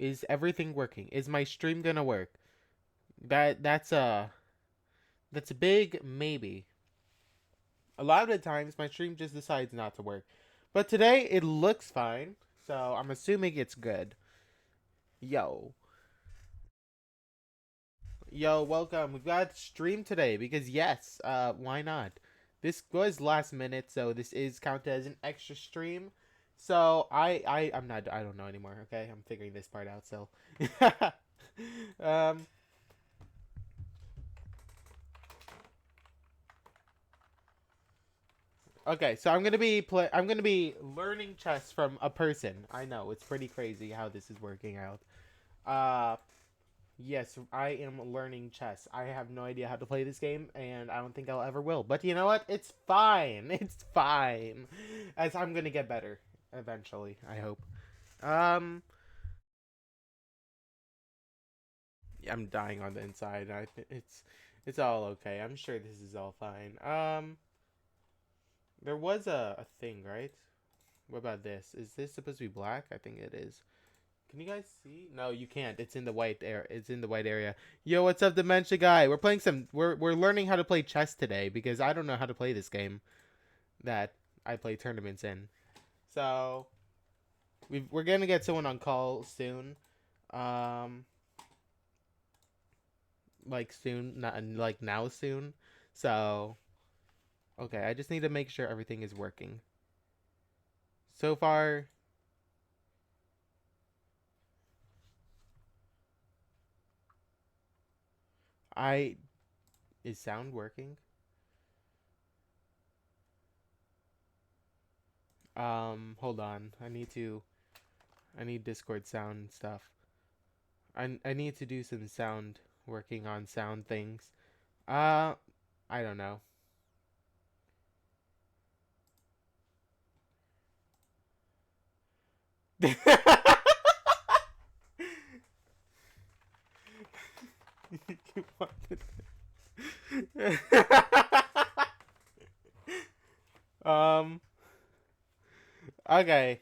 Is everything working? Is my stream gonna work? That's a big maybe. A lot of the times my stream just decides not to work. But today it looks fine, so I'm assuming it's good. Yo. Yo, welcome. We've got stream today because yes, why not? This was last minute, so this is counted as an extra stream. So I'm not I don't know anymore, okay? I'm figuring this part out, so um okay, so I'm gonna be learning chess from a person. I know, it's pretty crazy how this is working out. Uh Yes, I am learning chess. I have no idea how to play this game, and I don't think I'll ever will. But you know what? It's fine. It's fine. As I'm gonna get better eventually, I hope. Um, I'm dying on the inside. It's all okay. I'm sure this is all fine. There was a thing, right? What about this? Is this supposed to be black? I think it is. Can you guys see? No, you can't. It's in the white area. It's in the white area. Yo, what's up, Dementia Guy? We're playing some. We're learning how to play chess today because I don't know how to play this game that I play tournaments in. So we're gonna get someone on call soon. Um, like soon, not like now soon. So okay, I just need to make sure everything is working. So far, I is sound working? Hold on. I need Discord sound stuff. I need to do some sound working on sound things. Uh I don't know. You wanted- um okay.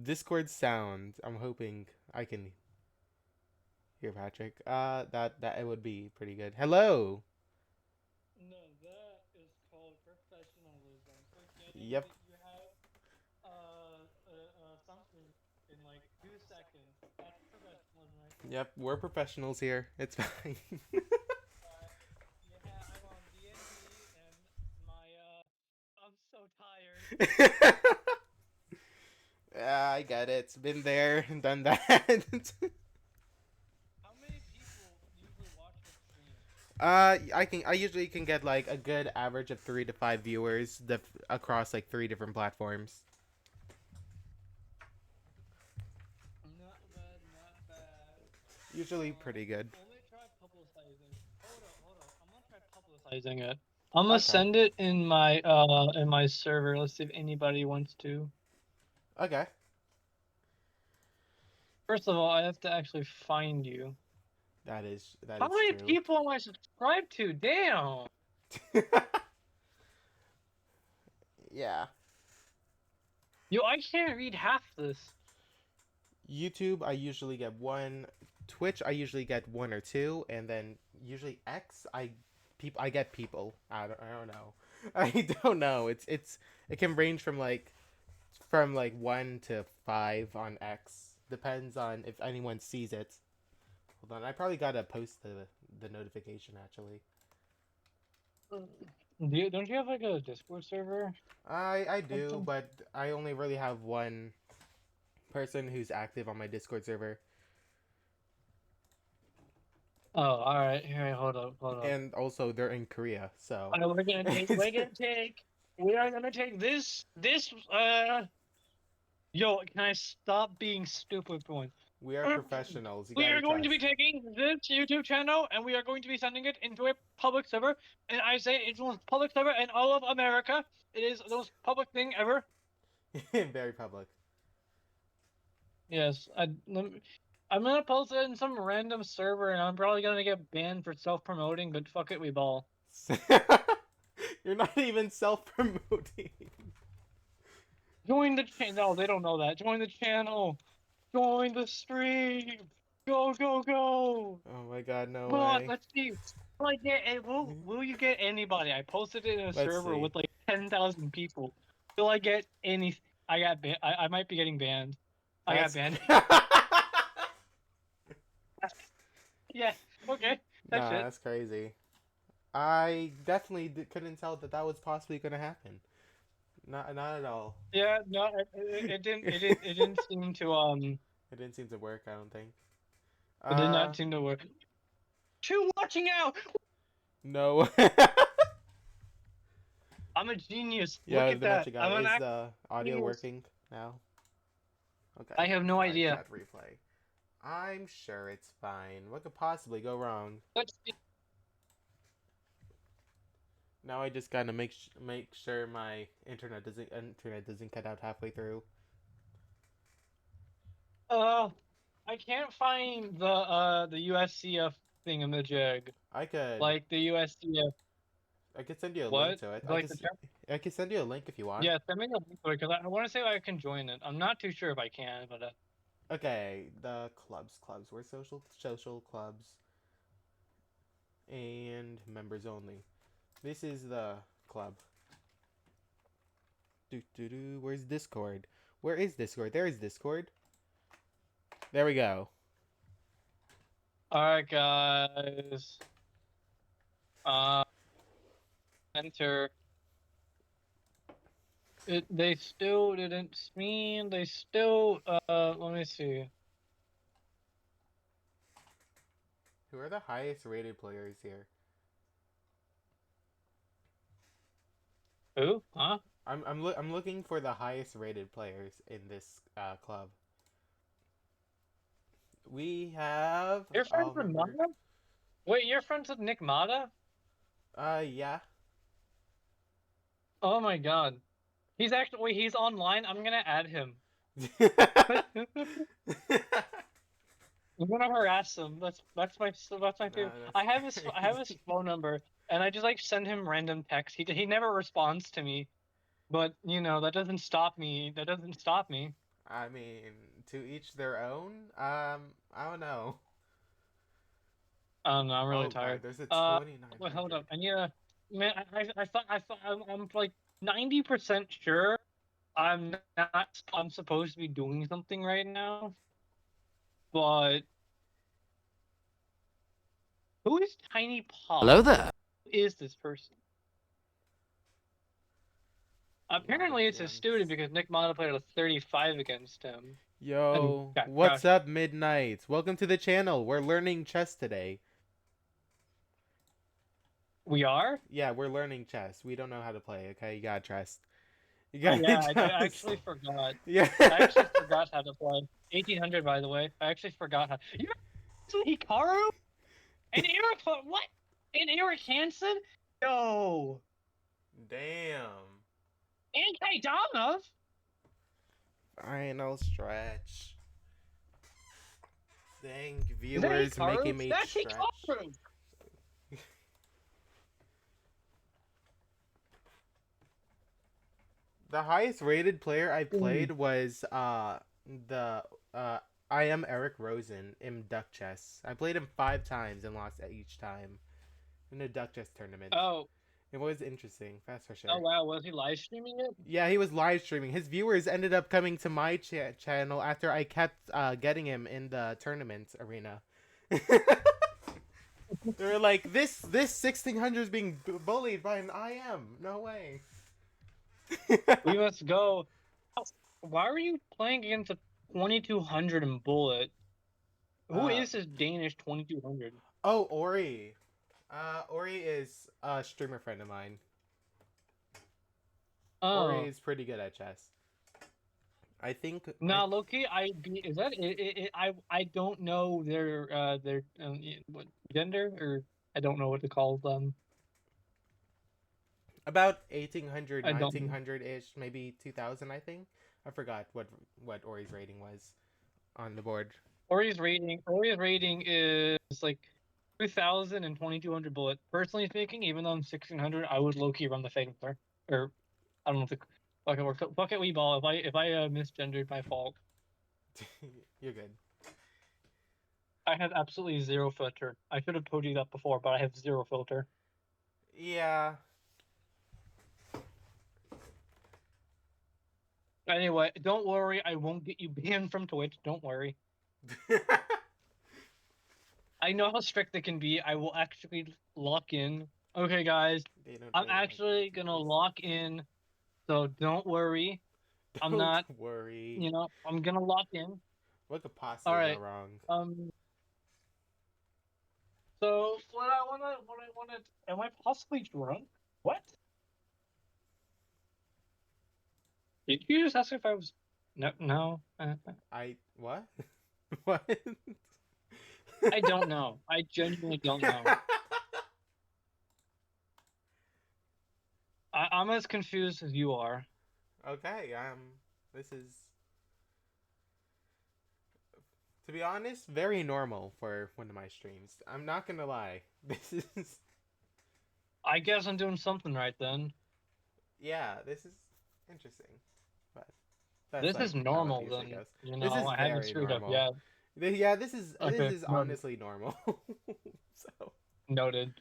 Discord sound. I'm hoping I can hear Patrick. That it would be pretty good. Hello. No, that is called professionalism. Forgetting Yep. that you have something in like 2 seconds. That's professionalism right there. Yep, we're professionals here. It's fine. But yeah, I'm on D&D and my I'm so tired. Yeah, I get it. It's been there, done that. How many people usually watch your stream? I usually can get like a good average of 3 to 5 viewers across like 3 different platforms. Not bad, not bad. Usually pretty good. Only try publicizing. Hold up. I'm gonna try publicizing it. I'm gonna Okay. send it in my server. Let's see if anybody wants to. Okay. First of all, I have to actually find you. That How is many true. people am I subscribed to? Damn. Yeah. Yo, I can't read half this. YouTube I usually get one. Twitch I usually get one or two, and then usually X I get people. I don't know. I don't know. It can range from like 1 to 5 on X. Depends on if anyone sees it. Hold on, I probably gotta post the notification actually. Don't you have like a Discord server? I do, Something? but I only really have one person who's active on my Discord server, Oh, all right. Here, hold up. and also they're in Korea, so We are gonna take this. Yo, can I stop being stupid for once? we are professionals. You We gotta are going to trust. be taking this YouTube channel and we are going to be sending it into a public server. And I say it's the most public server in all of America. It is the most public thing ever. Very public. Yes, I'm gonna post it in some random server, and I'm probably gonna get banned for self-promoting. But fuck it, we ball. You're not even self promoting. Join the channel. No, they don't know that. Join the channel. Join the stream. Go, go, go. Oh my god, no Come on, way. let's see. Will you get anybody? I posted it in a Let's server see. with like 10,000 people. Will I get any? I got I might be getting banned. I got That's banned. Yeah. Okay. That's nah, it. that's crazy. I definitely couldn't tell that that was possibly gonna happen. Not at all. Yeah. No. It didn't. It didn't. It didn't seem to. It didn't seem to work. I don't think. It did Uh, not seem to work. Two watching out. no. I'm a genius. Look Yeah, at the that. Dementia guy. I'm an Is actual the audio genius. working now? Okay. I have no Live idea. chat replay. I'm sure it's fine. What could possibly go wrong? Let's see. Now I just gotta make sure my internet doesn't cut out halfway through. Uh, I can't find the USCF thingamajig. I could Like the USCF. I could send you a link What? to it. Like the I could send you a link if you want. yeah, send me the link because I want to say I can join it. I'm not too sure if I can, but Okay, the clubs. We're social clubs and members only. This is the club. Do do do. Where's Discord? Where is Discord? There is Discord. There we go. all right, guys. Uh, enter. They still didn't mean. They still. Let me see. Who are the highest rated players here? Who? Huh? I'm looking for the highest rated players in this club. We have You're friends all with members. Mata? Wait, you're friends with Nick Mata? Yeah. Oh my god. He's actually wait, he's online. I'm gonna add him. I'm gonna harass him. That's my favorite. Nah, that's I have his crazy. phone number, and I just like send him random texts. He never responds to me, but you know that doesn't stop me. That doesn't stop me. I mean, to each their own. I don't know. I don't know. I'm really Oh god, tired. there's a Uh, wait, hold 2900. up. I need a man. I thought I'm like 90% sure I'm not. I'm supposed to be doing something right now, but who is Tiny Paw? Hello there. Who is this person? A lot of Apparently, it's a gems. student because Nick Mata played a 35 against him and Yo, got what's crushed. up, Midnight? Welcome to the channel. We're learning chess today. We are? Yeah, we're learning chess. We don't know how to play. Okay, you gotta trust. You Oh gotta yeah, I trust. actually forgot. Yeah. I actually forgot how to play. 1800, by the way. I actually forgot how. You're Hikaru and Eric. What? And Eric Hansen? Yo. Damn. And Kaidanov? Final stretch. Thank Is that viewers Hikaru? making me That's stretch. Hikaru. The highest rated player I Mm. played was the I am Eric Rosen in Duck Chess. I played him 5 times and lost at each time in a Duck Chess tournament. Oh. It was interesting, that's for Oh sure. wow, was he live streaming it? Yeah, he was live streaming. His viewers ended up coming to my channel after I kept getting him in the tournament arena. They were like, "This 1600 is being bullied by an IM. No way." We must go. Why were you playing against a 2200 in Bullet? Who uh, is this Danish 2200? oh, Ori. Ori is a streamer friend of mine. Ori Oh, is pretty good at chess. I think. now Loki, is that I don't know their what gender or I don't know what to call them. About 1800, I don't know. 1900 ish, maybe 2000. I think. I forgot what Ori's rating was on the board. Ori's rating is like 2000 and 2200 Bullet. Personally speaking, even though I'm 1600, I would low key run the Fatal Star. Or I don't know if Okay, we're fuck it, Weeball. If I misgendered, my fault. You're good. I have absolutely zero filter. I should have told you that before, but I have zero filter. Yeah. Anyway, don't worry. I won't get you banned from Twitch. Don't worry. I know how strict they can be. I will actually lock in. Okay, guys. They don't I'm really like actually gonna YouTubers. lock in. So don't worry. I'm Don't not, worry. I'm gonna lock in. What could All possibly go right. wrong? Um. So what I wanna. Am I possibly drunk? What? Did you just ask if I was? No, no. I what? What? I don't know. I genuinely don't know. I'm as confused as you are. Okay, this is, to be honest, very normal for one of my streams. I'm not gonna lie. This is, I guess I'm doing something right then. yeah, this is interesting. But that's This like is how it normal usually then. goes. This is I haven't very screwed up normal. yet. Yeah, this Okay, is noted. honestly normal. So Noted.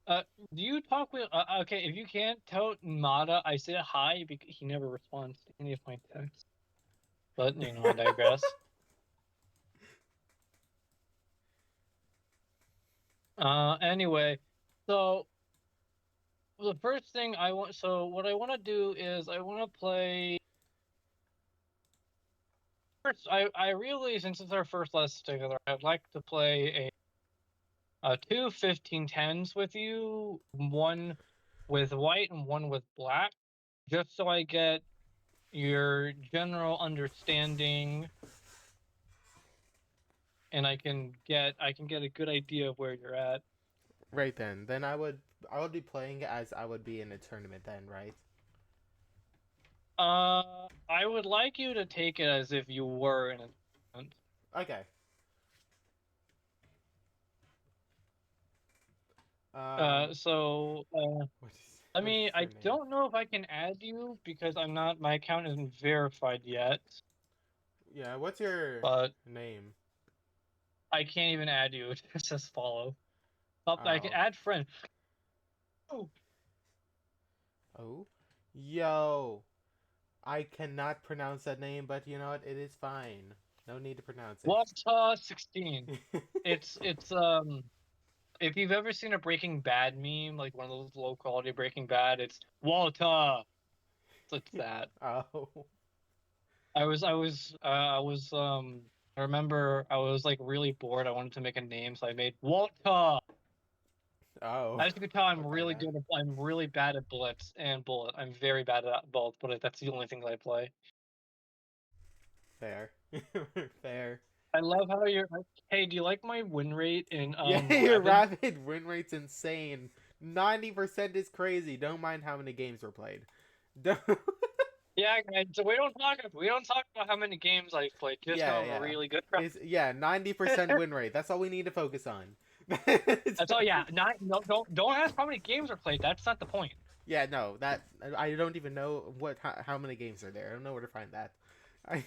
Do you talk with? Okay, if you can't tell Mata, I said hi because he never responds to any of my texts. But I digress. Anyway, so the first thing I want, so what I want to do is I want to play. First, I really, since it's our first lesson together, I'd like to play two 15-10s with you, one with white and one with black, just so I get your general understanding and I can get a good idea of where you're at. right then I would be playing as I would be in a tournament then, right? I would like you to take it as if you were in a tournament. Okay. Uh, Um, so uh, what is I your name? don't know if I can add you because my account isn't verified yet, Yeah, what's your but name? I can't even add you. It says follow. Up, I can Oh. add friend. Oh, Oh. Yo. I cannot pronounce that name, but you know what? It is fine. No need to pronounce it. Walta 16. It's if you've ever seen a Breaking Bad meme, like one of those low quality Breaking Bad, it's Walta. So it's that. Oh. I remember I was like really bored. I wanted to make a name, so I made Walta. Oh. As you can tell, Okay then. I'm really bad at Blitz and Bullet. I'm very bad at both, but that's the only thing that I play. Fair. Fair. I love how you're. Hey, do you like my win rate in Yeah, your Rapid? rapid win rate's insane. 90% is crazy. Don't mind how many games were played. Don't... Yeah, guys. So we don't talk about how many games I've played, just how yeah, I'm a yeah. really good. It's yeah, 90% win rate. That's all we need to focus on. That's all. Yeah, not no don't ask how many games are played. That's not the point. Yeah, no, that I don't even know how many games are there. I don't know where to find that. I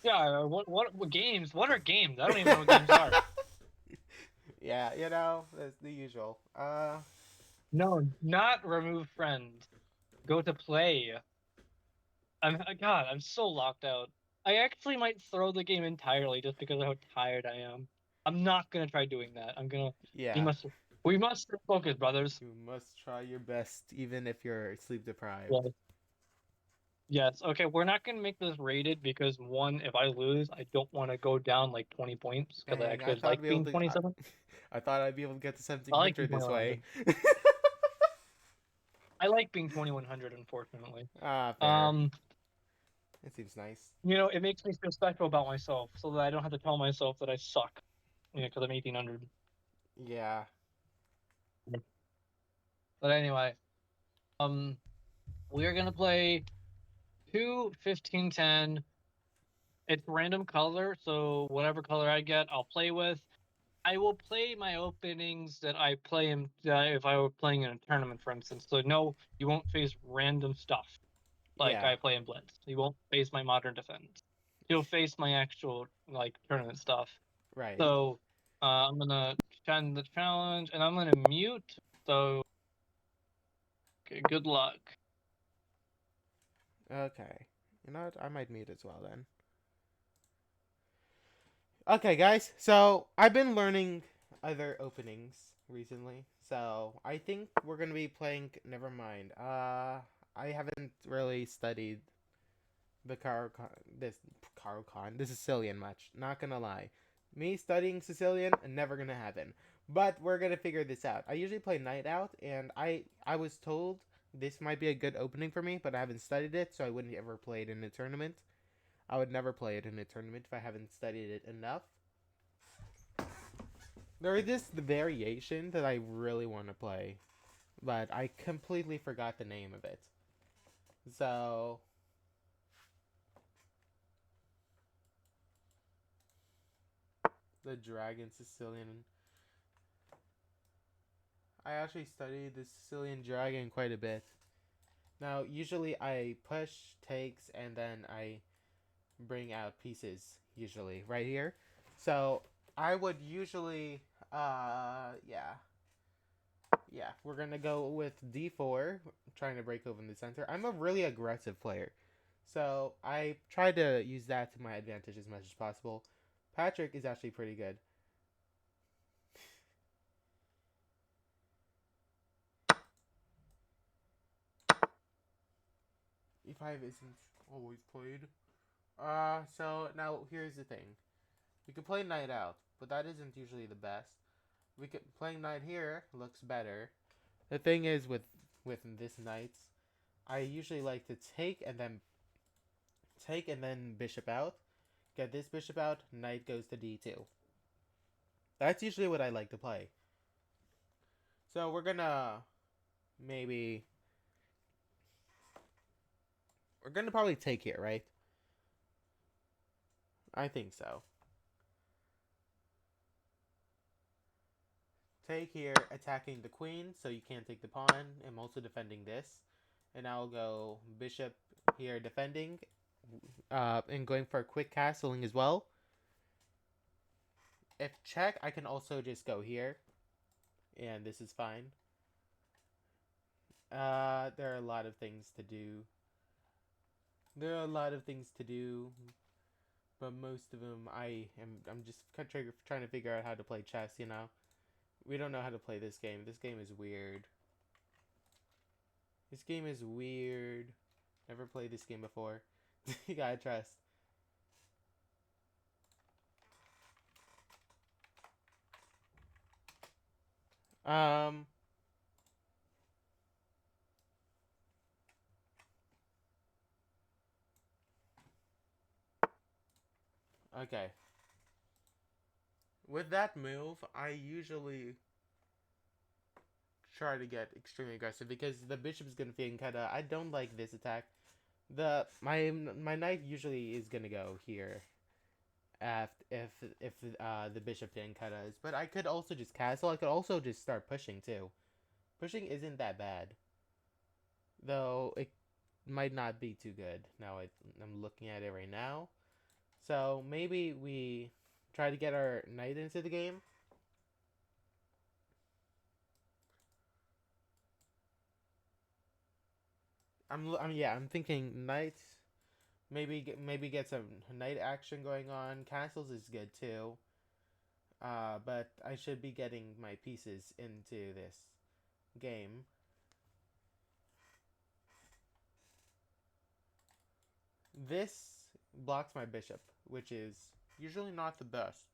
Yeah, what games? What are games? I don't even know what games are. yeah, that's the usual. No, not remove friends. Go to play. I'm so locked out. I actually might throw the game entirely just because of how tired I am. I'm not gonna try doing that. We Yeah, must we must stay focused, brothers. you must try your best, even if you're sleep deprived. Well, yes. Okay, we're not gonna make this rated because one, if I lose, I don't want to go down like 20 points because I Dang, I actually thought I'd like be able being to. 27. I thought I'd be able to get to I like being 1700 this way. 2100. I like being 2100, unfortunately. Ah, fair. Um, It seems nice. it makes me feel special about myself so that I don't have to tell myself that I suck. Because I'm 1800. Yeah. But anyway, um, we are gonna play two 15-10. It's random color, so whatever color I get, I'll play with. I will play my openings that I play if I were playing in a tournament, for instance. So no, you won't face random stuff. like Yeah, I play in Blitz. He won't face my modern defense. He'll face my actual like tournament stuff. right. So I'm gonna send the challenge, and I'm gonna mute. So okay, good luck. Okay. You know what? I might mute as well then. Okay, guys. So I've been learning other openings recently. So I think we're gonna be playing. Never mind. I haven't really studied the the Sicilian much. Not gonna lie. Me studying Sicilian, never gonna happen. But we're gonna figure this out. I usually play Night Out, and I was told this might be a good opening for me, but I haven't studied it, so I wouldn't ever play it in a tournament. I would never play it in a tournament if I haven't studied it enough. There is this the variation that I really want to play, but I completely forgot the name of it. So the Dragon Sicilian. I actually studied the Sicilian Dragon quite a bit. Now, usually I push, takes, and then I bring out pieces, usually, right here. So, I would usually, yeah. Yeah, we're gonna go with d4, trying to break open the center. I'm a really aggressive player. So, I try to use that to my advantage as much as possible. Patrick is actually pretty good. E5 isn't always played. So now here's the thing. We could play Knight out, but that isn't usually the best. We could playing Knight here looks better. The thing is with this Knights, I usually like to take and then bishop out. Get this bishop out, Knight goes to d2. That's usually what I like to play. So maybe we're gonna probably take here, right? I think so. Take here, attacking the queen, so you can't take the pawn. I'm also defending this. And I'll go bishop here defending, and going for a quick castling as well. If check, I can also just go here, and this is fine. There are a lot of things to do. There are a lot of things to do, but most of them I'm just trying to figure out how to play chess. You know, we don't know how to play this game. This game is weird. This game is weird. Never played this game before. You gotta trust. Um. Okay. With that move, I usually try to get extremely aggressive because the bishop is gonna be kind of. I don't like this attack. My knight usually is gonna go here. If the bishop didn't cut us, but I could also just castle. I could also just start pushing too. Pushing isn't that bad, though it might not be too good. Now I'm looking at it right now. So maybe we try to get our knight into the game. I'm thinking knight. Maybe get some knight action going on. Castles is good too. But I should be getting my pieces into this game. This blocks my bishop, which is usually not the best.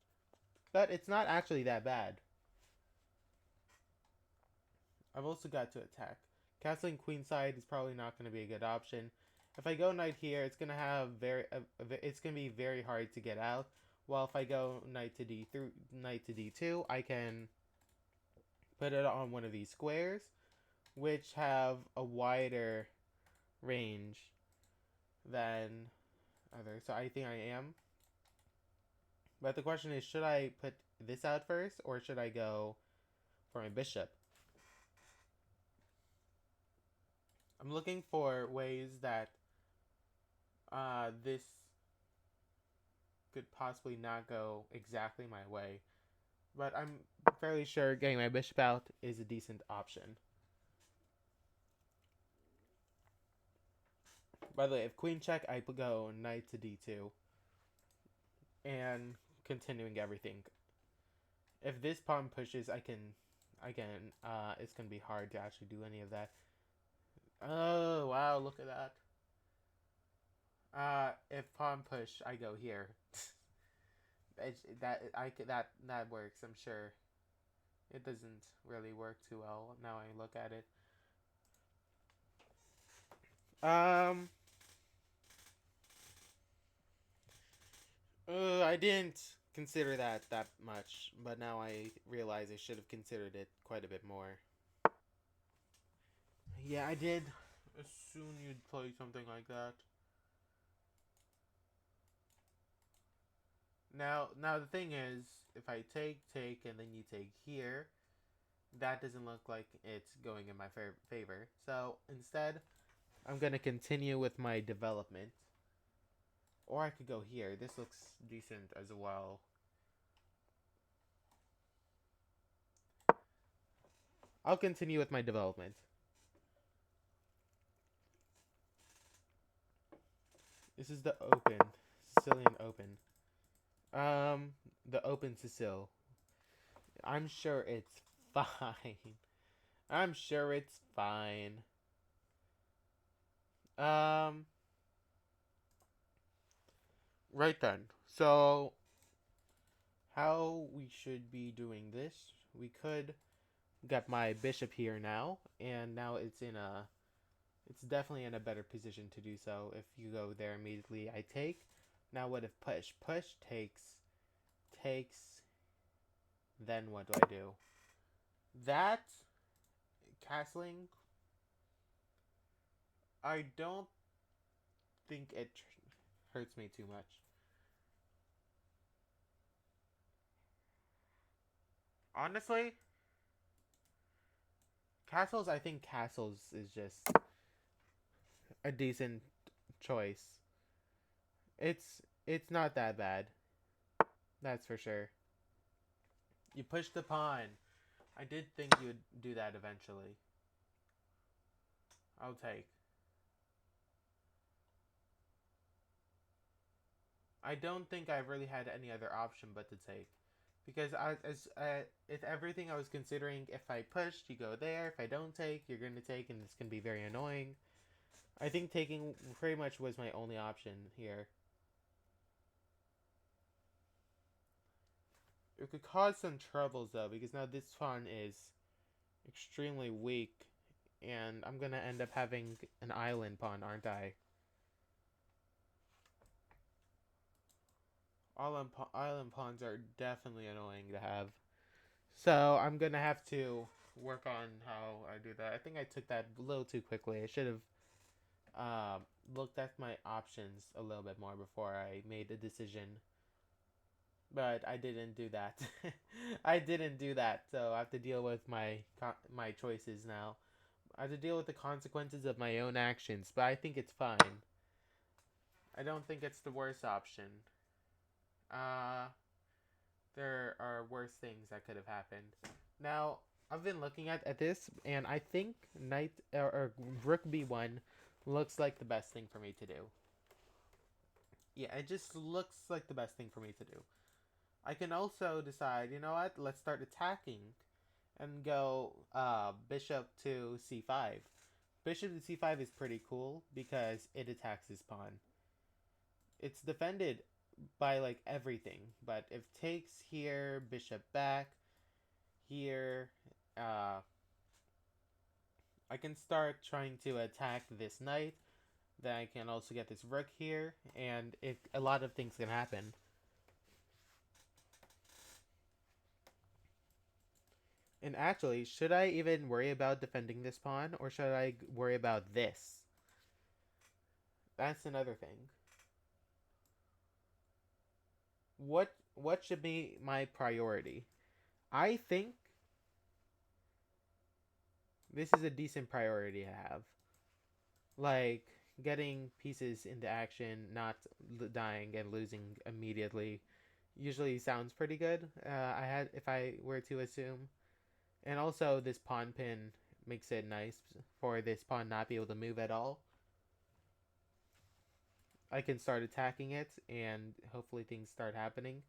But it's not actually that bad. I've also got to attack. Castling queenside is probably not going to be a good option. If I go knight here, it's going to be very hard to get out. While if I go knight to d2, I can put it on one of these squares, which have a wider range than others. So I think I am. But the question is, should I put this out first, or should I go for my bishop? I'm looking for ways that this could possibly not go exactly my way, but I'm fairly sure getting my bishop out is a decent option. By the way, if queen check, I go knight to d2 and continuing everything. If this pawn pushes, it's gonna be hard to actually do any of that. Oh wow, look at that. If pawn push, I go here. That works. I'm sure. It doesn't really work too well now I look at it. Um, I didn't consider that much, but now I realize I should have considered it quite a bit more. Yeah, I did assume you'd play something like that. Now the thing is, if I take, and then you take here, that doesn't look like it's going in my favor. So instead, I'm gonna continue with my development, or I could go here. This looks decent as well. I'll continue with my development. This is the open Sicilian Open. The Open Sicil. I'm sure it's fine. I'm sure it's fine. Um, right then. So, how we should be doing this? We could get my bishop here now, and now it's definitely in a better position to do so. If you go there immediately, I take. Now what if push? Push takes. Then what do I do? That castling, I don't think it hurts me too much. Honestly, castles. I think castles is just a decent choice. It's not that bad. That's for sure. You push the pawn. I did think you would do that eventually. I'll take. I don't think I really had any other option but to take. Because if everything I was considering, if I pushed, you go there. If I don't take, you're going to take, and it's going to be very annoying. I think taking pretty much was my only option here. It could cause some troubles though, because now this pawn is extremely weak, and I'm gonna end up having an island pawn, aren't I? Island pawns are definitely annoying to have. So I'm gonna have to work on how I do that. I think I took that a little too quickly. I should have looked at my options a little bit more before I made a decision. But I didn't do that. I didn't do that. So I have to deal with my choices now. I have to deal with the consequences of my own actions. But I think it's fine. I don't think it's the worst option. Uh, there are worse things that could have happened. Now, I've been looking at this, and I think knight or rook b1 looks like the best thing for me to do. Yeah, it just looks like the best thing for me to do. I can also decide, you know what? Let's start attacking and go bishop to c5. Bishop to c5 is pretty cool because it attacks his pawn. It's defended by like everything, but if takes here, bishop back, here, I can start trying to attack this knight. Then I can also get this rook here, and a lot of things can happen. And actually, should I even worry about defending this pawn, or should I worry about this? That's another thing. What should be my priority? I think this is a decent priority to have. Like, getting pieces into action, not dying and losing immediately, usually sounds pretty good. I had, if I were to assume, and also this pawn pin makes it nice for this pawn not be able to move at all. I can start attacking it, and hopefully things start happening.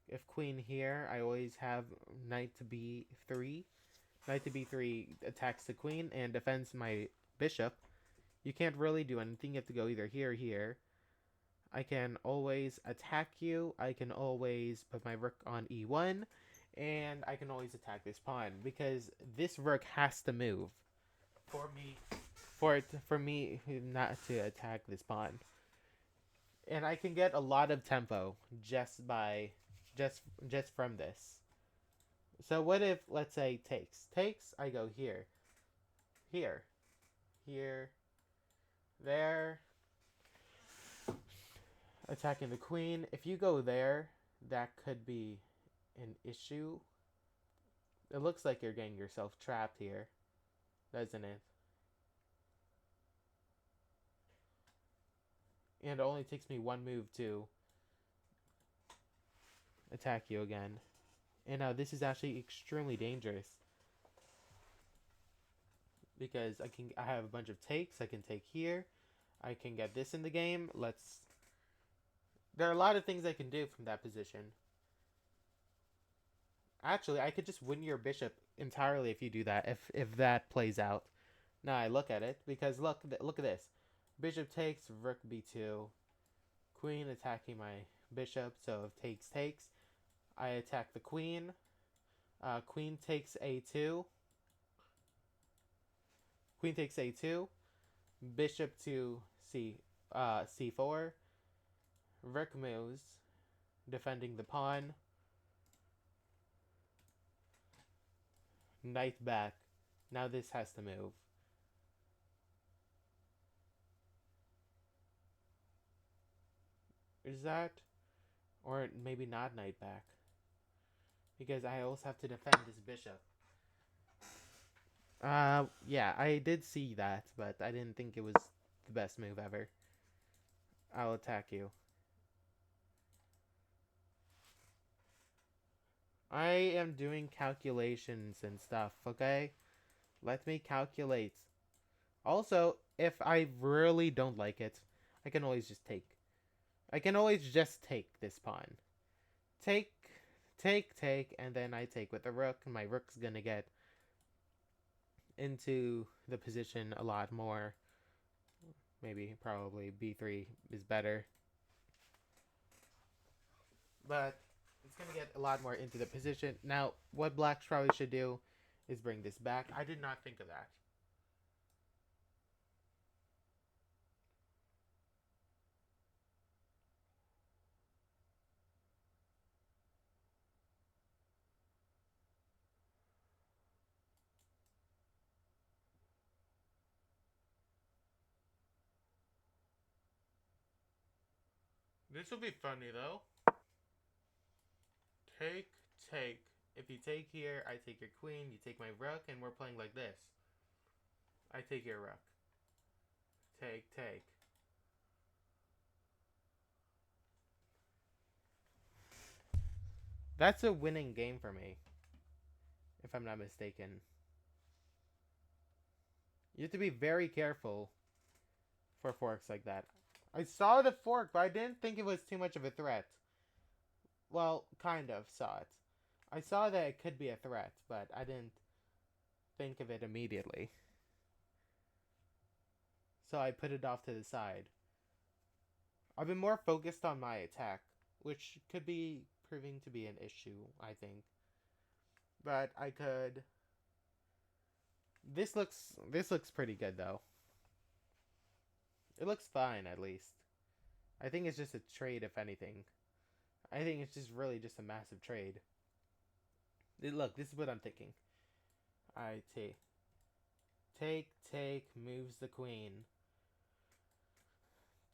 If queen here, I always have knight to b3. Knight to b3 attacks the queen and defends my bishop. You can't really do anything. You have to go either here or here. I can always attack you. I can always put my rook on e1. And I can always attack this pawn because this rook has to move for me for me not to attack this pawn. And I can get a lot of tempo just by just from this. So what if, let's say, takes, I go here, here, here, there, attacking the queen. If you go there, that could be an issue. It looks like you're getting yourself trapped here, doesn't it? And it only takes me one move to attack you again. And now this is actually extremely dangerous because I have a bunch of takes. I can take here. I can get this in the game. There are a lot of things I can do from that position. Actually, I could just win your bishop entirely if you do that. If that plays out. Now I look at it because look at this. Bishop takes, rook b2, queen attacking my bishop. So if takes, I attack the queen. Queen takes a2. Queen takes a2. Bishop to c4. Rook moves, defending the pawn. Knight back. Now this has to move. Is that? Or maybe not knight back. Because I also have to defend this bishop. Yeah, I did see that, but I didn't think it was the best move ever. I'll attack you. I am doing calculations and stuff, okay? Let me calculate. Also, if I really don't like it, I can always just take. I can always just take this pawn. Take, take, and then I take with the rook. My rook's gonna get into the position a lot more. Maybe, probably, b3 is better. But it's going to get a lot more into the position. Now, what black probably should do is bring this back. I did not think of that. This will be funny, though. Take, take. If you take here, I take your queen, you take my rook, and we're playing like this. I take your rook. Take, take. That's a winning game for me, if I'm not mistaken. You have to be very careful for forks like that. I saw the fork, but I didn't think it was too much of a threat. Well, kind of saw it. I saw that it could be a threat, but I didn't think of it immediately. So I put it off to the side. I've been more focused on my attack, which could be proving to be an issue, I think. But I could. This looks pretty good though. It looks fine at least. I think it's just a trade if anything. I think it's just really just a massive trade. Look, this is what I'm thinking. I take, moves the queen.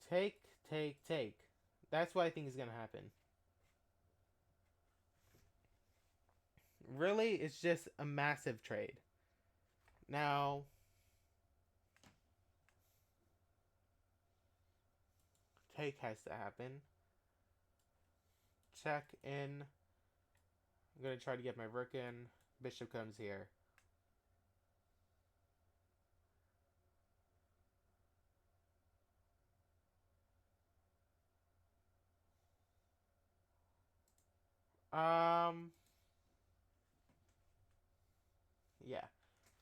Take. That's what I think is gonna happen. Really, it's just a massive trade. Now, take has to happen. Check in. I'm gonna try to get my rook in. Bishop comes here. Um, yeah.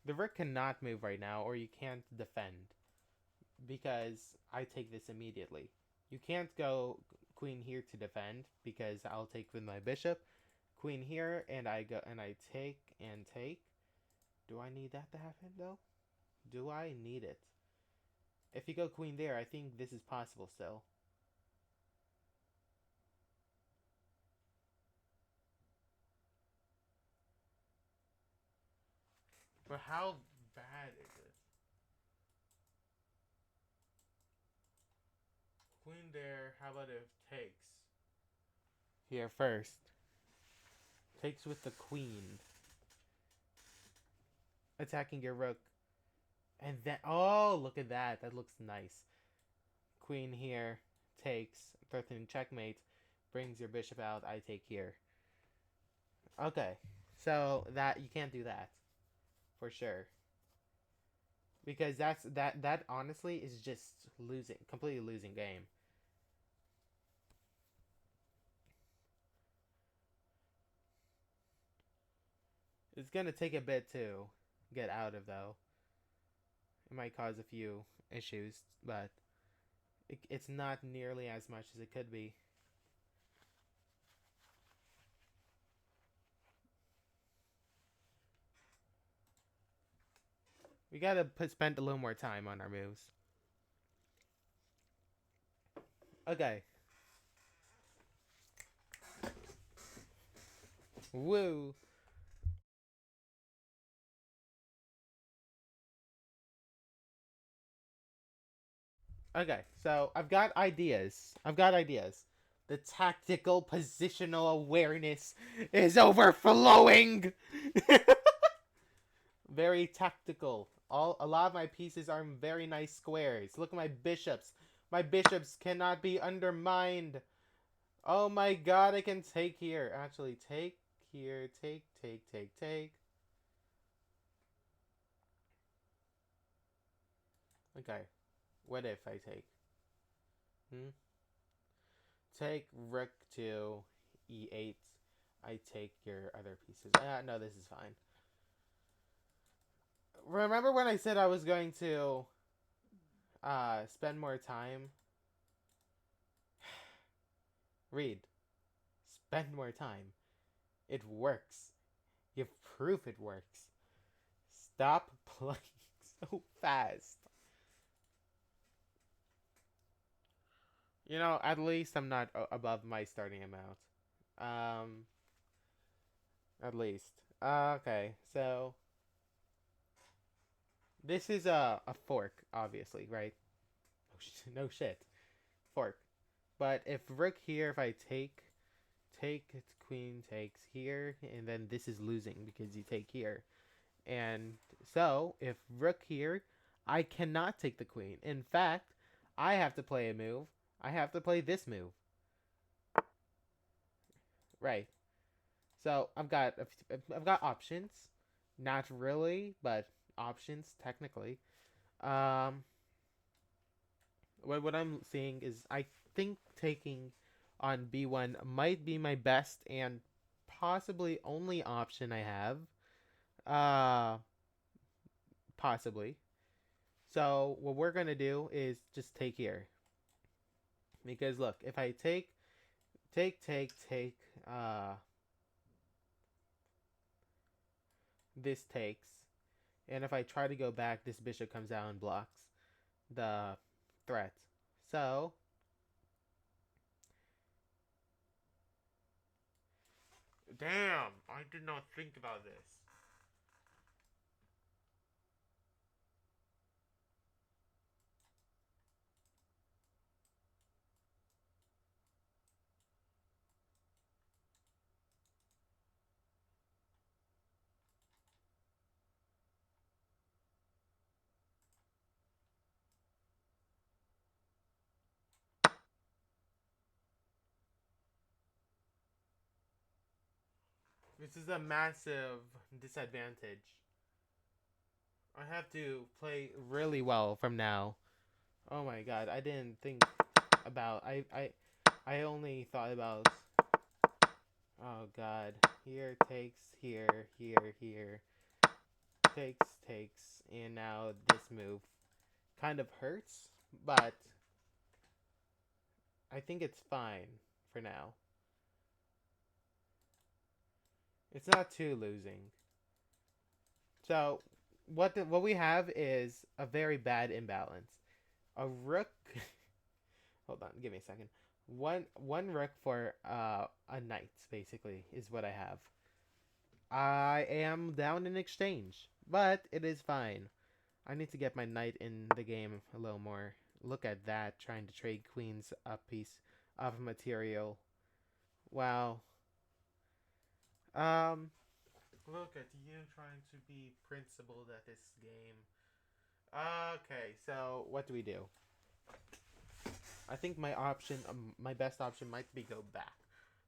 The rook cannot move right now, or you can't defend because I take this immediately. You can't go queen here to defend because I'll take with my bishop. Queen here, and I go and I take and take. Do I need that to happen though? Do I need it? If you go queen there, I think this is possible still. But how bad is it? Queen there, how about if takes? Here first. Takes with the queen. Attacking your rook. And then, oh, look at that. That looks nice. Queen here. Takes. Threatening checkmate. Brings your bishop out. I take here. Okay. So, that, you can't do that. For sure. Because that honestly is just losing. Completely losing game. It's gonna take a bit to get out of, though. It might cause a few issues, but it's not nearly as much as it could be. We gotta spend a little more time on our moves. Okay. Woo. Okay, so I've got ideas. The tactical positional awareness is overflowing. Very tactical. A lot of my pieces are in very nice squares. Look at my bishops. My bishops cannot be undermined. Oh my god, I can take here. Actually, take here. Take. Okay. What if I take? Hmm? Take rook to e8. I take your other pieces. No, this is fine. Remember when I said I was going to spend more time? Read. Spend more time. It works. You have proof it works. Stop playing so fast. You know, at least I'm not above my starting amount. Um, at least. Okay, so this is a fork, obviously, right? No shit. Fork. But if rook here, if I take, queen takes here, and then this is losing because you take here. And so, if rook here, I cannot take the queen. In fact, I have to play a move. I have to play this move. Right. So I've got options. Not really, but options technically. Um, what I'm seeing is I think taking on b1 might be my best and possibly only option I have. Uh, possibly. So what we're gonna do is just take here. Because look, if I take, uh, this takes, and if I try to go back, this bishop comes out and blocks the threat. So, damn, I did not think about this. This is a massive disadvantage. I have to play really well from now. Oh my god, I didn't think about I only thought about oh god. Here takes, here. Takes, and now this move kind of hurts, but I think it's fine for now. It's not too losing. So what we have is a very bad imbalance. A rook. Hold on, give me a second. One rook for a knight basically is what I have. I am down in exchange, but it is fine. I need to get my knight in the game a little more. Look at that, trying to trade queens a piece of material. Wow. Um, Look at you trying to be principled at this game. Okay, so what do we do? I think my best option might be go back.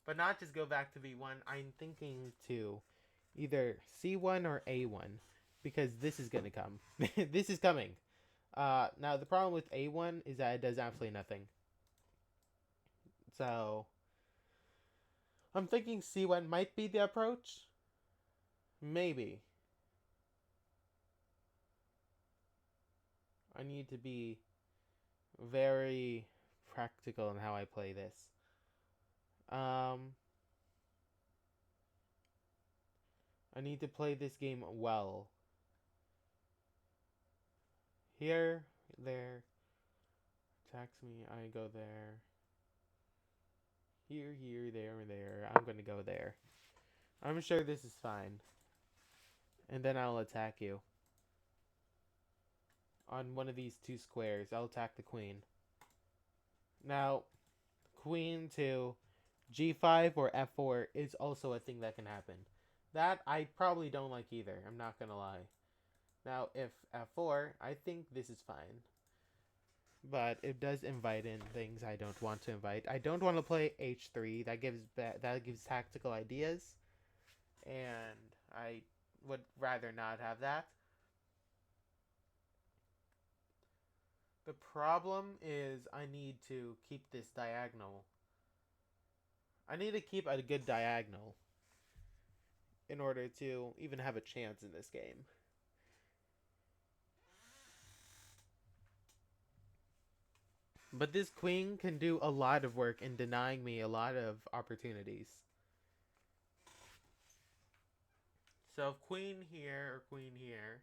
But not just go back to V1. I'm thinking to either C1 or A1 because this is going to come. This is coming. Now, the problem with A1 is that it does absolutely nothing. So, I'm thinking C1 might be the approach. Maybe. I need to be very practical in how I play this. Um, I need to play this game well. Here, there, attacks me, I go there. Here, there. I'm gonna go there. I'm sure this is fine. And then I'll attack you. On one of these two squares, I'll attack the queen. Now, queen to g5 or f4 is also a thing that can happen. That I probably don't like either, I'm not gonna lie. Now, if f4, I think this is fine. But it does invite in things I don't want to invite. I don't want to play h3. That gives tactical ideas, and I would rather not have that. The problem is I need to keep this diagonal. I need to keep a good diagonal in order to even have a chance in this game. But this queen can do a lot of work in denying me a lot of opportunities. So queen here or queen here,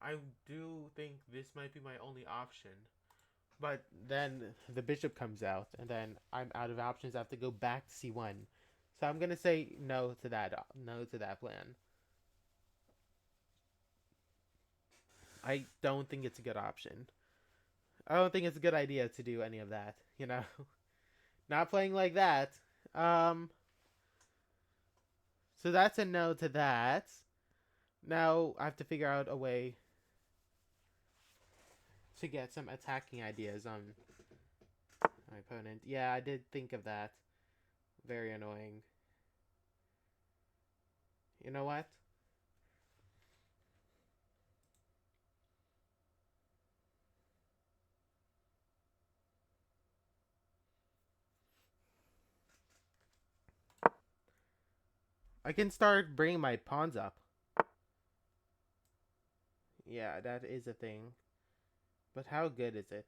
I do think this might be my only option. But then the bishop comes out, and then I'm out of options. I have to go back to c1. So I'm gonna say no to that. No to that plan. I don't think it's a good option. I don't think it's a good idea to do any of that. You know, not playing like that. Um. So that's a no to that. Now I have to figure out a way to get some attacking ideas on my opponent. Yeah, I did think of that. Very annoying. You know what? I can start bringing my pawns up. Yeah, that is a thing. But how good is it?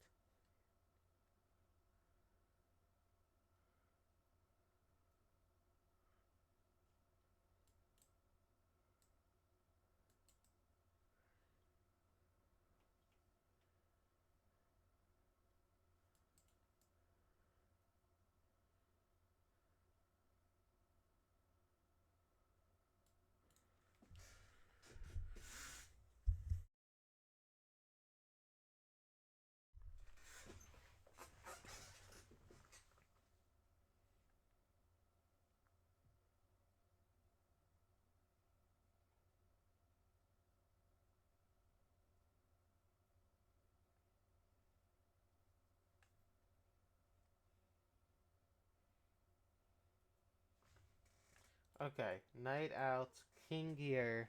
Okay, knight out, king here.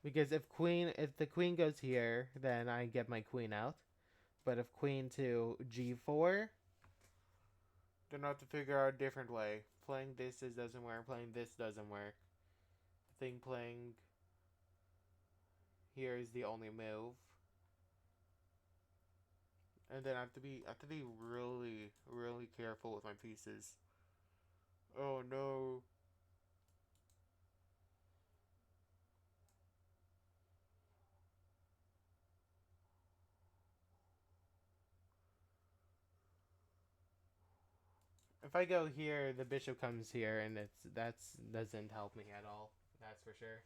Because if the queen goes here, then I get my queen out. But if queen to g4, then I have to figure out a different way. Playing this doesn't work. Playing this doesn't work. I think playing here is the only move. And then I have to be really, really careful with my pieces. Oh no. If I go here, the bishop comes here, and that's doesn't help me at all. That's for sure.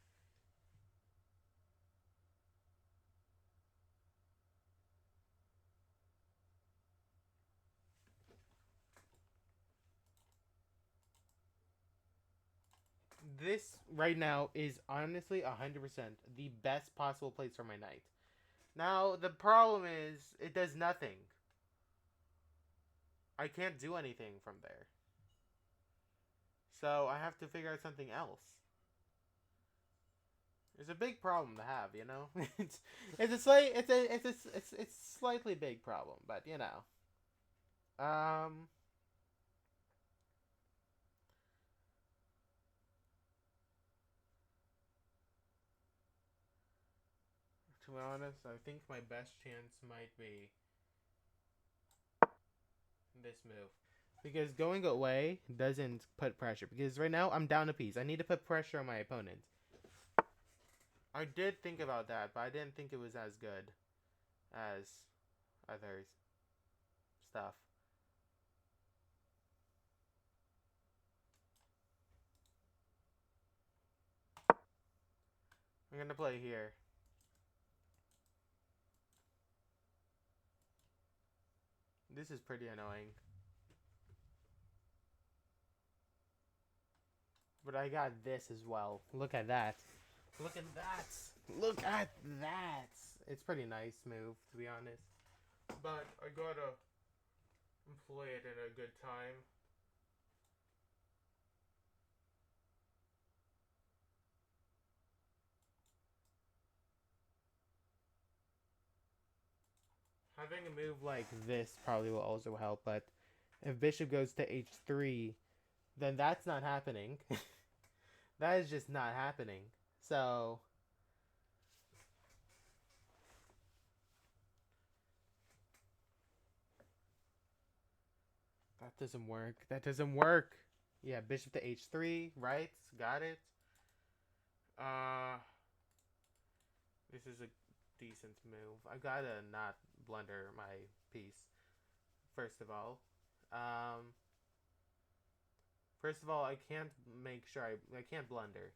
This right now is honestly 100% the best possible place for my knight. Now the problem is it does nothing. I can't do anything from there. So I have to figure out something else. It's a big problem to have, you know. It's a slight it's slightly big problem, but you know. Um, to be honest, I think my best chance might be this move. Because going away doesn't put pressure. Because right now I'm down a piece. I need to put pressure on my opponent. I did think about that, but I didn't think it was as good as other stuff. I'm gonna play here. This is pretty annoying. But I got this as well. Look at that. Look at that. Look at that. It's pretty nice move, to be honest. But I gotta play it at a good time. Having a move like this probably will also help, but if bishop goes to h3, then that's not happening. That is just not happening. So that doesn't work. That doesn't work. Yeah, bishop to h3, right? Got it. Uh, this is a decent move. I gotta not blunder my piece. First of all, um, first of all, I can't make sure I can't blunder.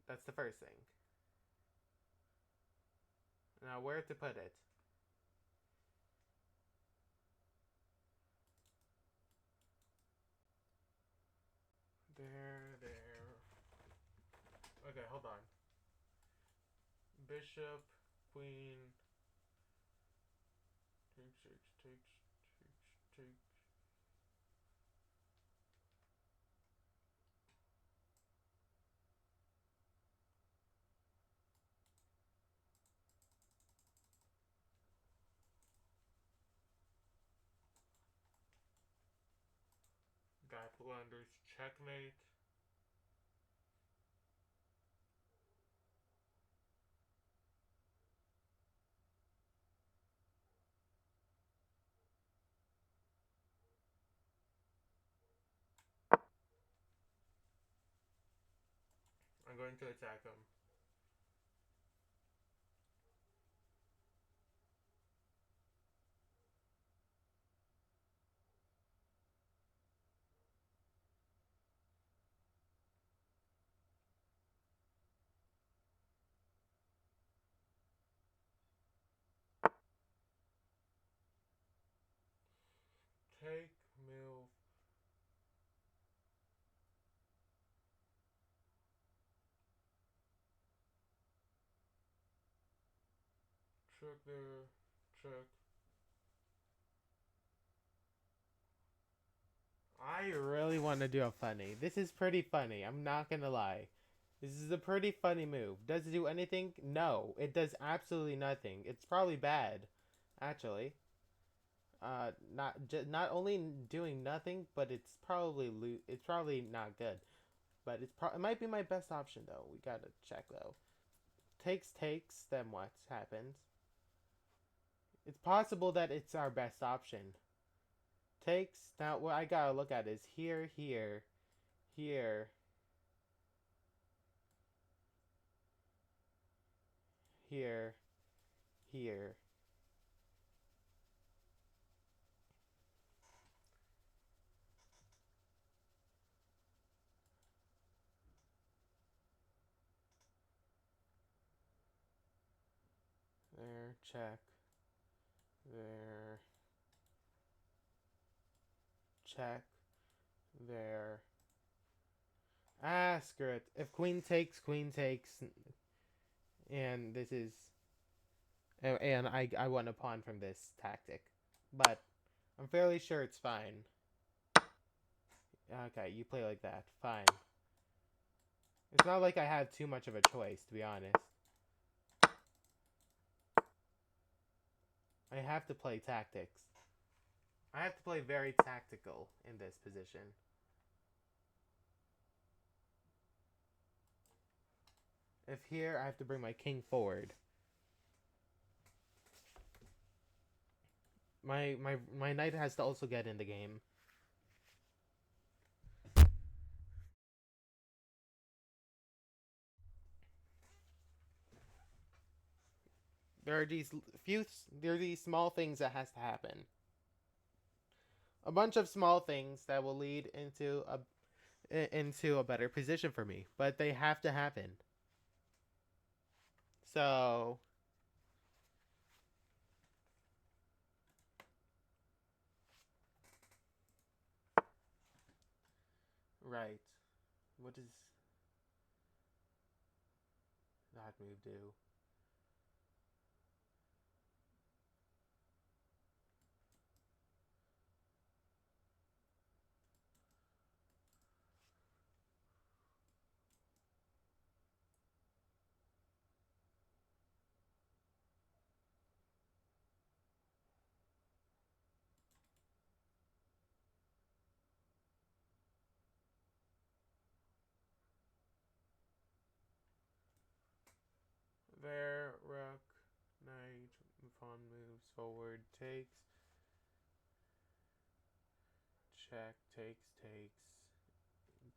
That's the first thing. Now, where to put it? There, there. Okay, hold on. Bishop, queen, take. That blunders checkmate. I'm going to attack him. Take, move. Check there. Check. I really want to do a funny. This is pretty funny. I'm not gonna lie. This is a pretty funny move. Does it do anything? No, it does absolutely nothing. It's probably bad, actually. Not only doing nothing, but it's probably not good. But it might be my best option though. We gotta check though. Takes. Then what happens? It's possible that it's our best option. Takes. Now what I gotta look at is here, here, here, here. There. Check. There. Check. There. Ah, screw it. If queen takes, and this is, and I won a pawn from this tactic, but I'm fairly sure it's fine. Okay, you play like that. Fine. It's not like I had too much of a choice, to be honest. I have to play tactics. I have to play very tactical in this position. If here, I have to bring my king forward. My knight has to also get in the game. There are these small things that has to happen. A bunch of small things that will lead into a better position for me, but they have to happen. So, right. What does that move do? There, rook, knight, pawn moves forward, takes, check, takes,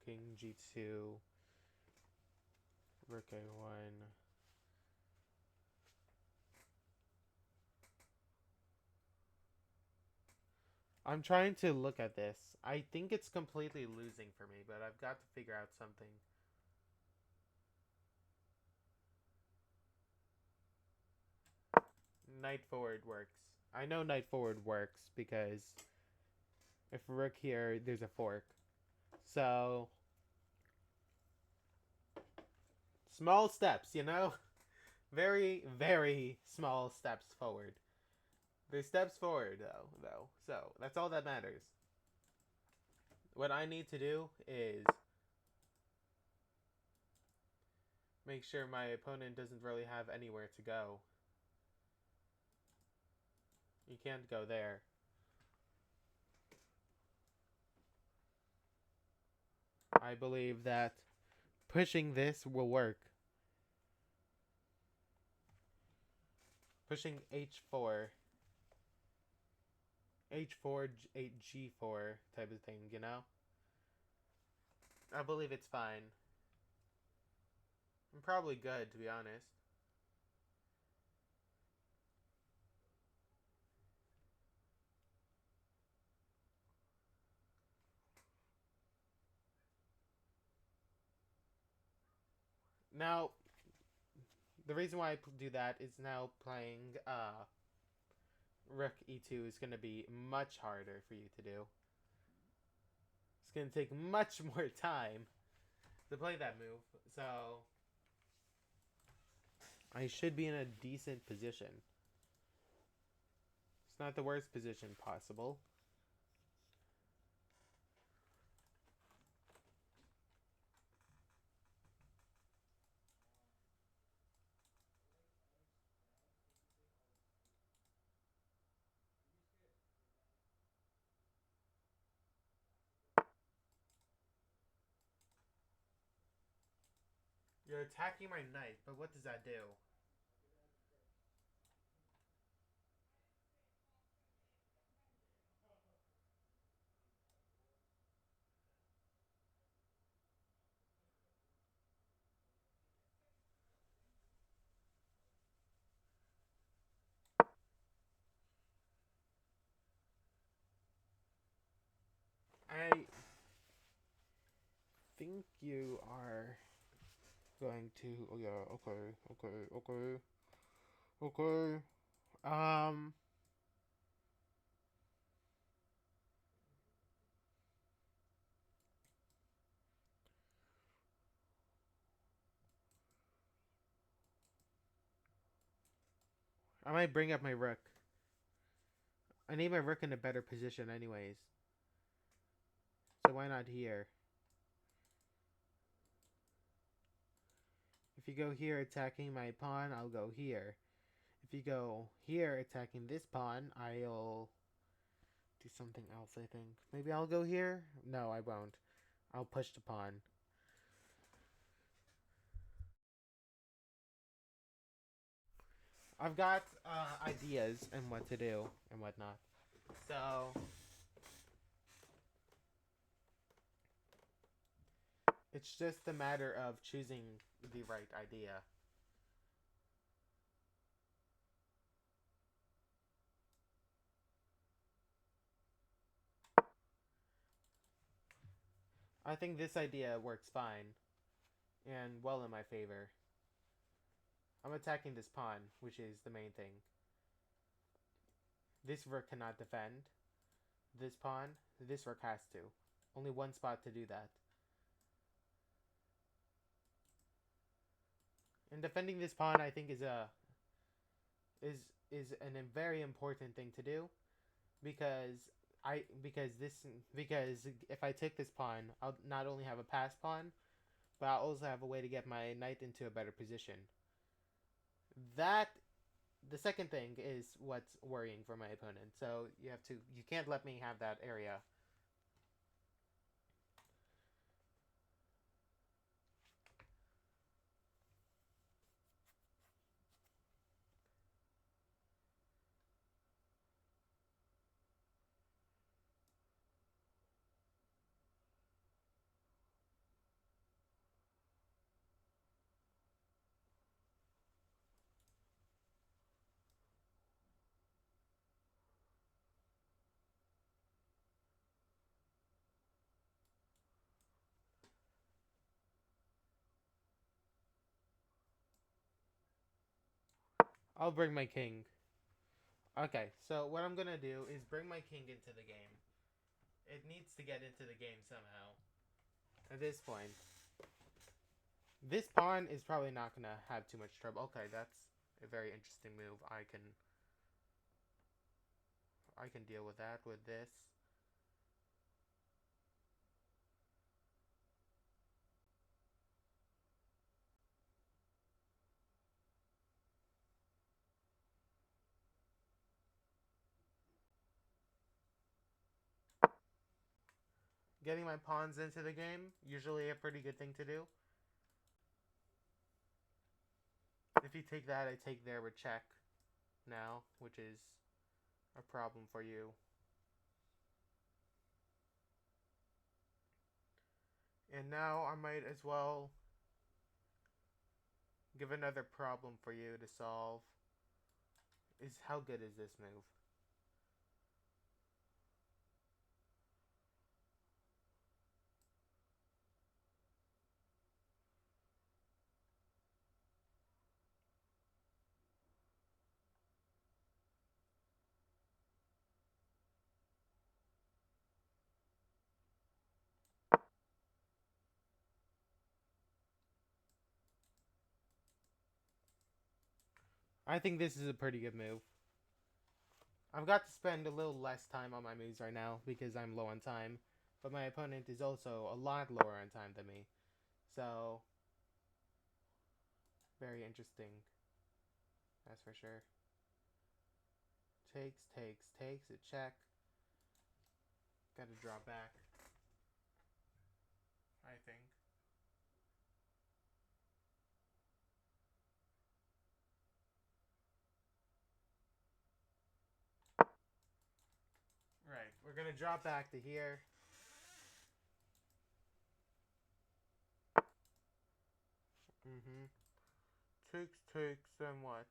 king g2, rook a1. I'm trying to look at this. I think it's completely losing for me, but I've got to figure out something. Knight forward works. I know knight forward works because if rook here, there's a fork. So, small steps, you know? Very, very small steps forward. There's steps forward, though. So, that's all that matters. What I need to do is make sure my opponent doesn't really have anywhere to go. You can't go there. I believe that pushing this will work. Pushing h4, h4, 8g4 type of thing, you know? I believe it's fine. I'm probably good, to be honest. Now, the reason why I do that is now playing rook e2 is going to be much harder for you to do. It's going to take much more time to play that move. So, I should be in a decent position. It's not the worst position possible. You're attacking my knight, but what does that do? I think you are going to. Oh yeah. Okay. Okay. Okay. Okay. Um. I might bring up my rook. I need my rook in a better position, anyways. So why not here? If you go here attacking my pawn, I'll go here. If you go here attacking this pawn, I'll do something else, I think. Maybe I'll go here? No, I won't. I'll push the pawn. I've got ideas and what to do and whatnot. So it's just a matter of choosing the right idea. I think this idea works fine and well in my favor. I'm attacking this pawn, which is the main thing. This rook cannot defend. This pawn, this rook has to. Only one spot to do that. And defending this pawn, I think, is a very important thing to do because because if I take this pawn, I'll not only have a pass pawn, but I'll also have a way to get my knight into a better position. That the second thing is what's worrying for my opponent. So you can't let me have that area. I'll bring my king. Okay, so what I'm gonna do is bring my king into the game. It needs to get into the game somehow. At this point, this pawn is probably not gonna have too much trouble. Okay, that's a very interesting move. I can deal with that with this. Getting my pawns into the game, usually a pretty good thing to do. If you take that, I take there with check now, which is a problem for you. And now I might as well give another problem for you to solve. Is how good is this move? I think this is a pretty good move. I've got to spend a little less time on my moves right now because I'm low on time, but my opponent is also a lot lower on time than me. So, very interesting. That's for sure. Takes, a check. Gotta draw back, I think. We're gonna drop back to here. Mm-hmm. Takes, and what?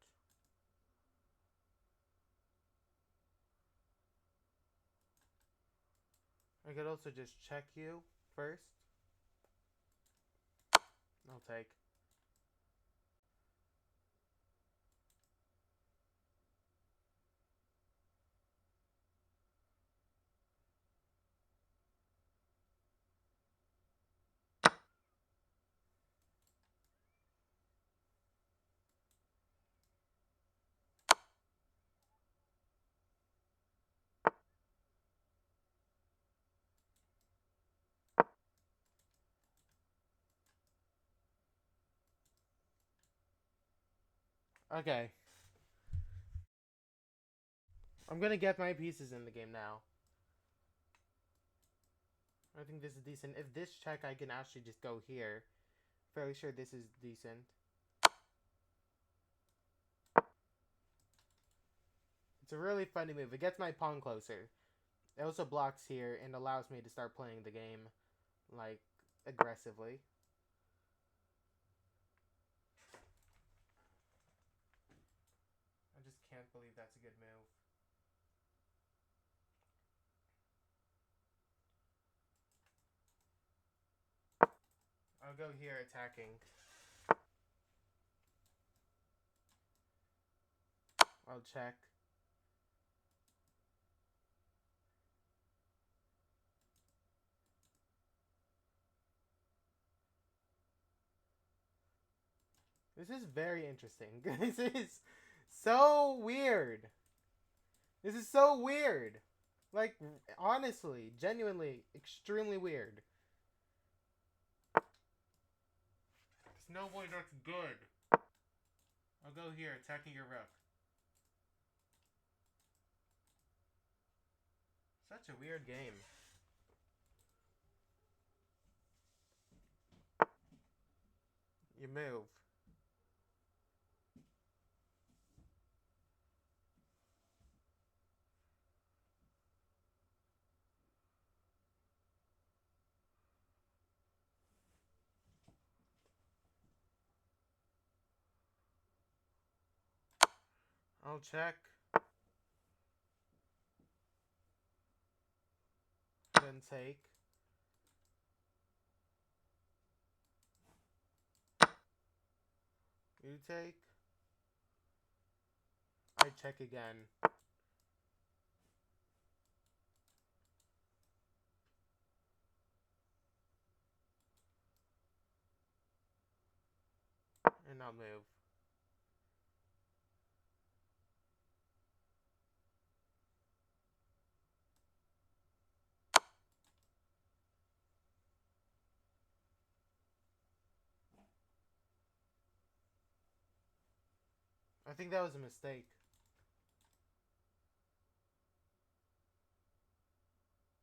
I could also just check you first. I'll take. Okay. I'm gonna get my pieces in the game now. I think this is decent. If this check, I can actually just go here. Fairly sure this is decent. It's a really funny move. It gets my pawn closer. It also blocks here and allows me to start playing the game, like, aggressively. I just can't believe that's a good move. I'll go here attacking. I'll check. This is very interesting. This is so weird. This is so weird. Like, honestly, genuinely, extremely weird. This no boy looks good. I'll go here, attacking your rook. Such a weird game. You move. I'll check. Then take. You take. I check again. And I'll move. I think that was a mistake.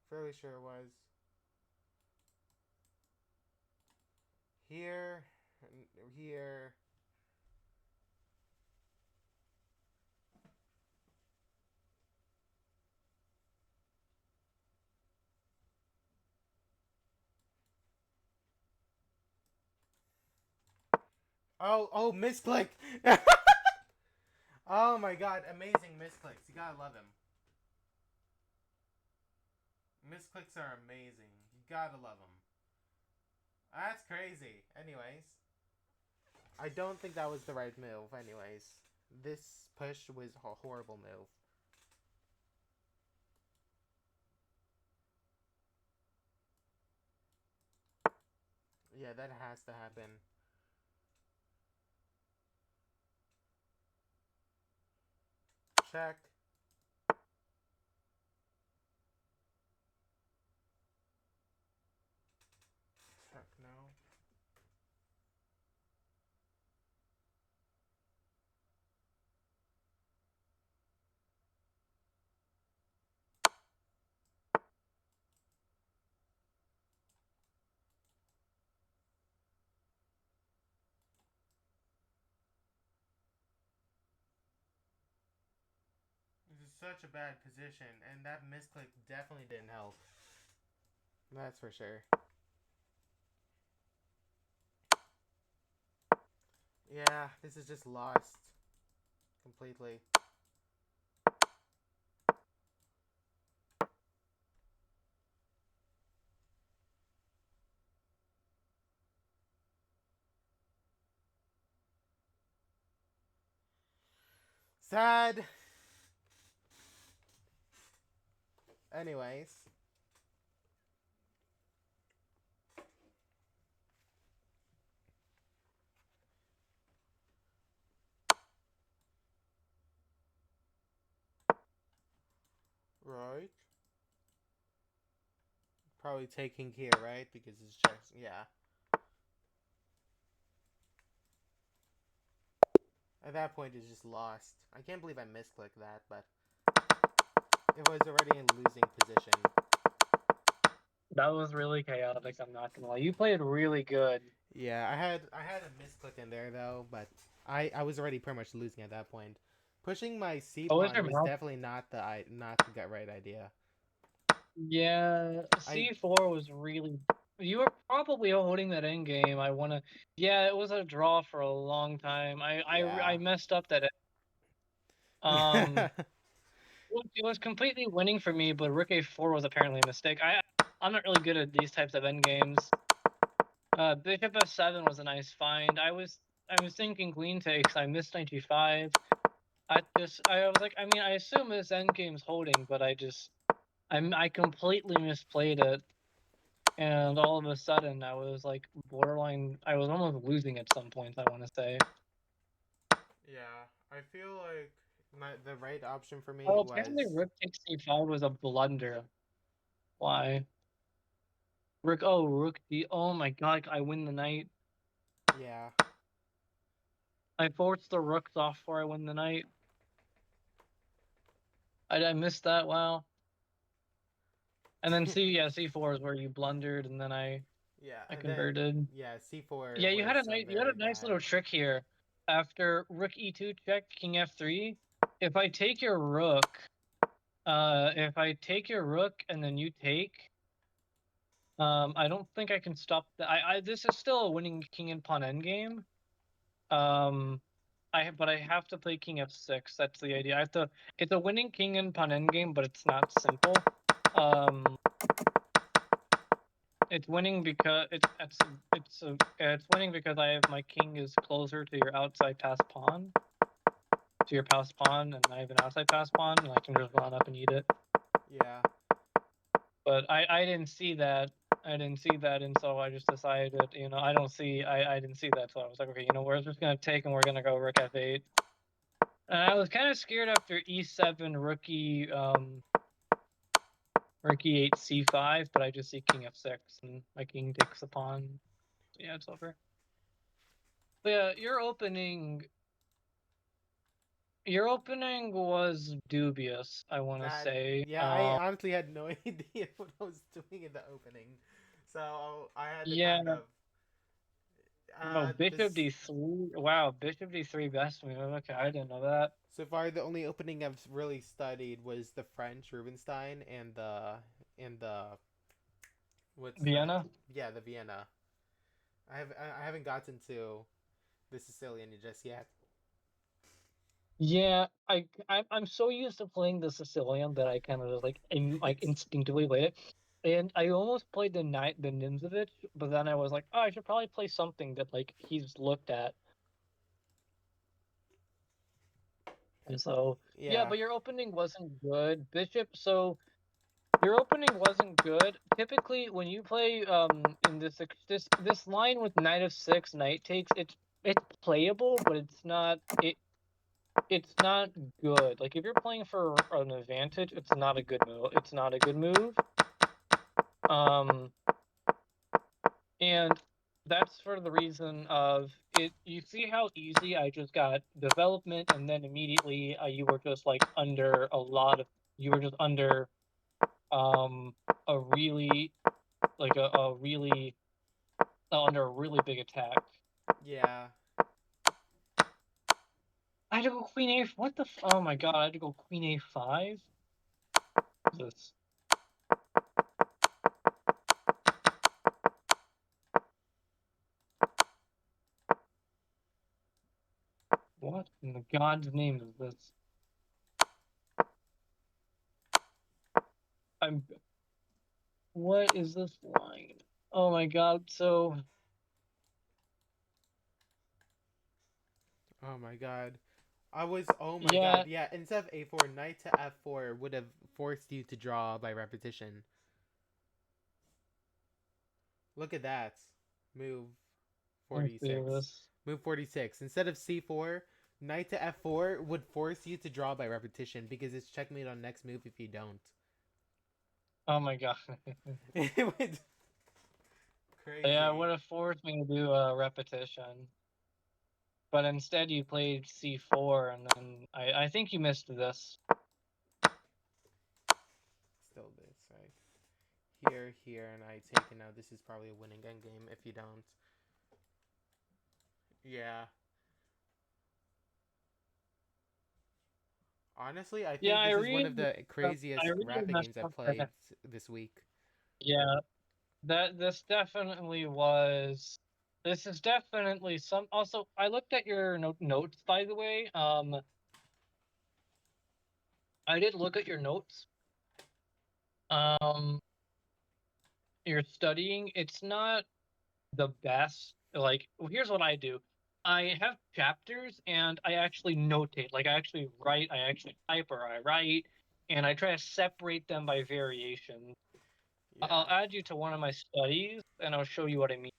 Fairly sure it was. Here. Here. Oh, misclick! Oh my god, amazing misclicks. You gotta love him. Misclicks are amazing. You gotta love them. That's crazy. Anyways. I don't think that was the right move, anyways. This push was a horrible move. Yeah, that has to happen. Check. Check, no. such a bad position, and that misclick definitely didn't help. That's for sure. Yeah, this is just lost completely. Sad. Anyways, right. Probably taking here, right? Because it's checks. Yeah. At that point, it's just lost. I can't believe I misclicked that, but it was already in losing position. That was really chaotic. I'm not gonna lie. You played really good. Yeah, I had a misclick in there though, but I was already pretty much losing at that point. Pushing my C What was your pawn was mouse? definitely not the right idea. Yeah, I C4 was really. You were probably holding that end game. I wanna. Yeah, it was a draw for a long time. I yeah. messed up that. Um, it was completely winning for me, but Rook A4 was apparently a mistake. I'm not really good at these types of end games. Bishop F7 was a nice find. I was thinking queen takes. I missed 95. I was like, I mean, I assume this end game's holding, but I completely misplayed it, and all of a sudden I was like borderline. I was almost losing at some points, I want to say. Yeah, I feel like the right option for me Oh, apparently was Rook takes C5 was a blunder. Why? Rook. Oh, Rook D. Oh my God! I win the knight. yeah. I forced the rooks off before I win the knight. I missed that. Wow. And then C4 is where you blundered, and then Yeah, I and then converted. yeah, C4 Yeah, was you had very a nice bad. little trick here. After Rook E2 check, King F3. If I take your rook, if I take your rook and then you take, I don't think I can stop that. This is still a winning king and pawn endgame. Um, but I have to play King F6. That's the idea. I have to. It's a winning king and pawn endgame, but it's not simple. Um, it's winning because it's winning because I have my king is closer to your outside pass pawn, to your pass pawn, and I have an outside pass pawn, and I can just run up and eat it. Yeah. But I didn't see that. I didn't see that, and so I just decided, I didn't see that, so I was like, okay, we're just gonna take and we're gonna go rook f8. And I was kind of scared after e7 rook e8 c5, but I just see king f6 and my king takes the pawn. So yeah, it's over. But yeah, your opening was dubious, I want to That say. yeah, I honestly had no idea what I was doing in the opening, so I had to Yeah, kind of no, bishop this d3. Wow, bishop d3 best move. Okay, I didn't know that. so far the only opening I've really studied was the French Rubinstein and the what's that? Vienna. Yeah, the Vienna. I haven't gotten to the Sicilian just yet. Yeah, I'm so used to playing the Sicilian that I kind of just like It's instinctively play it. And I almost played the Nimzovich, but then I was like, oh, I should probably play something that like he's looked at. And so yeah, yeah, but your opening wasn't good. Bishop, so your opening wasn't good. Typically, when you play in this line with knight of six, knight takes, it's playable, but it's not good. Like if you're playing for an advantage, it's not a good move. It's not a good move. Um, and that's for the reason of it. You see how easy I just got development, and then immediately you were just like under a lot of. You were just under um a really like a really under a really big attack. yeah, I had to go queen a. What the? Oh my god! I had to go queen a5. This. What in the god's name is this? I'm. What is this line? Oh my god! So Oh my god. Oh my god. yeah. Yeah, instead of a4, knight to f4 would have forced you to draw by repetition. Look at that. Move Let's see 46. this. Move 46. Instead of c4, knight to f4 would force you to draw by repetition because it's checkmate on next move if you don't. Oh my god. It would Yeah, it crazy. would have forced me to do a repetition. But instead you played c4, and then I think you missed this. Still this, right? Here, and I take it now. This is probably a winning endgame if you don't. Yeah. Honestly, I Yeah, think this is one of the I craziest really rapid messed games I've up there. played this week. Yeah, this definitely was. This is definitely some. Also, I looked at your notes, by the way. I did look at your notes. Um, you're studying. It's not the best. Like, well, here's what I do. I have chapters, and I actually notate. Like, I actually write. I actually type, or I write, and I try to separate them by variation. I'll Yeah. add you to one of my studies, and I'll show you what I mean.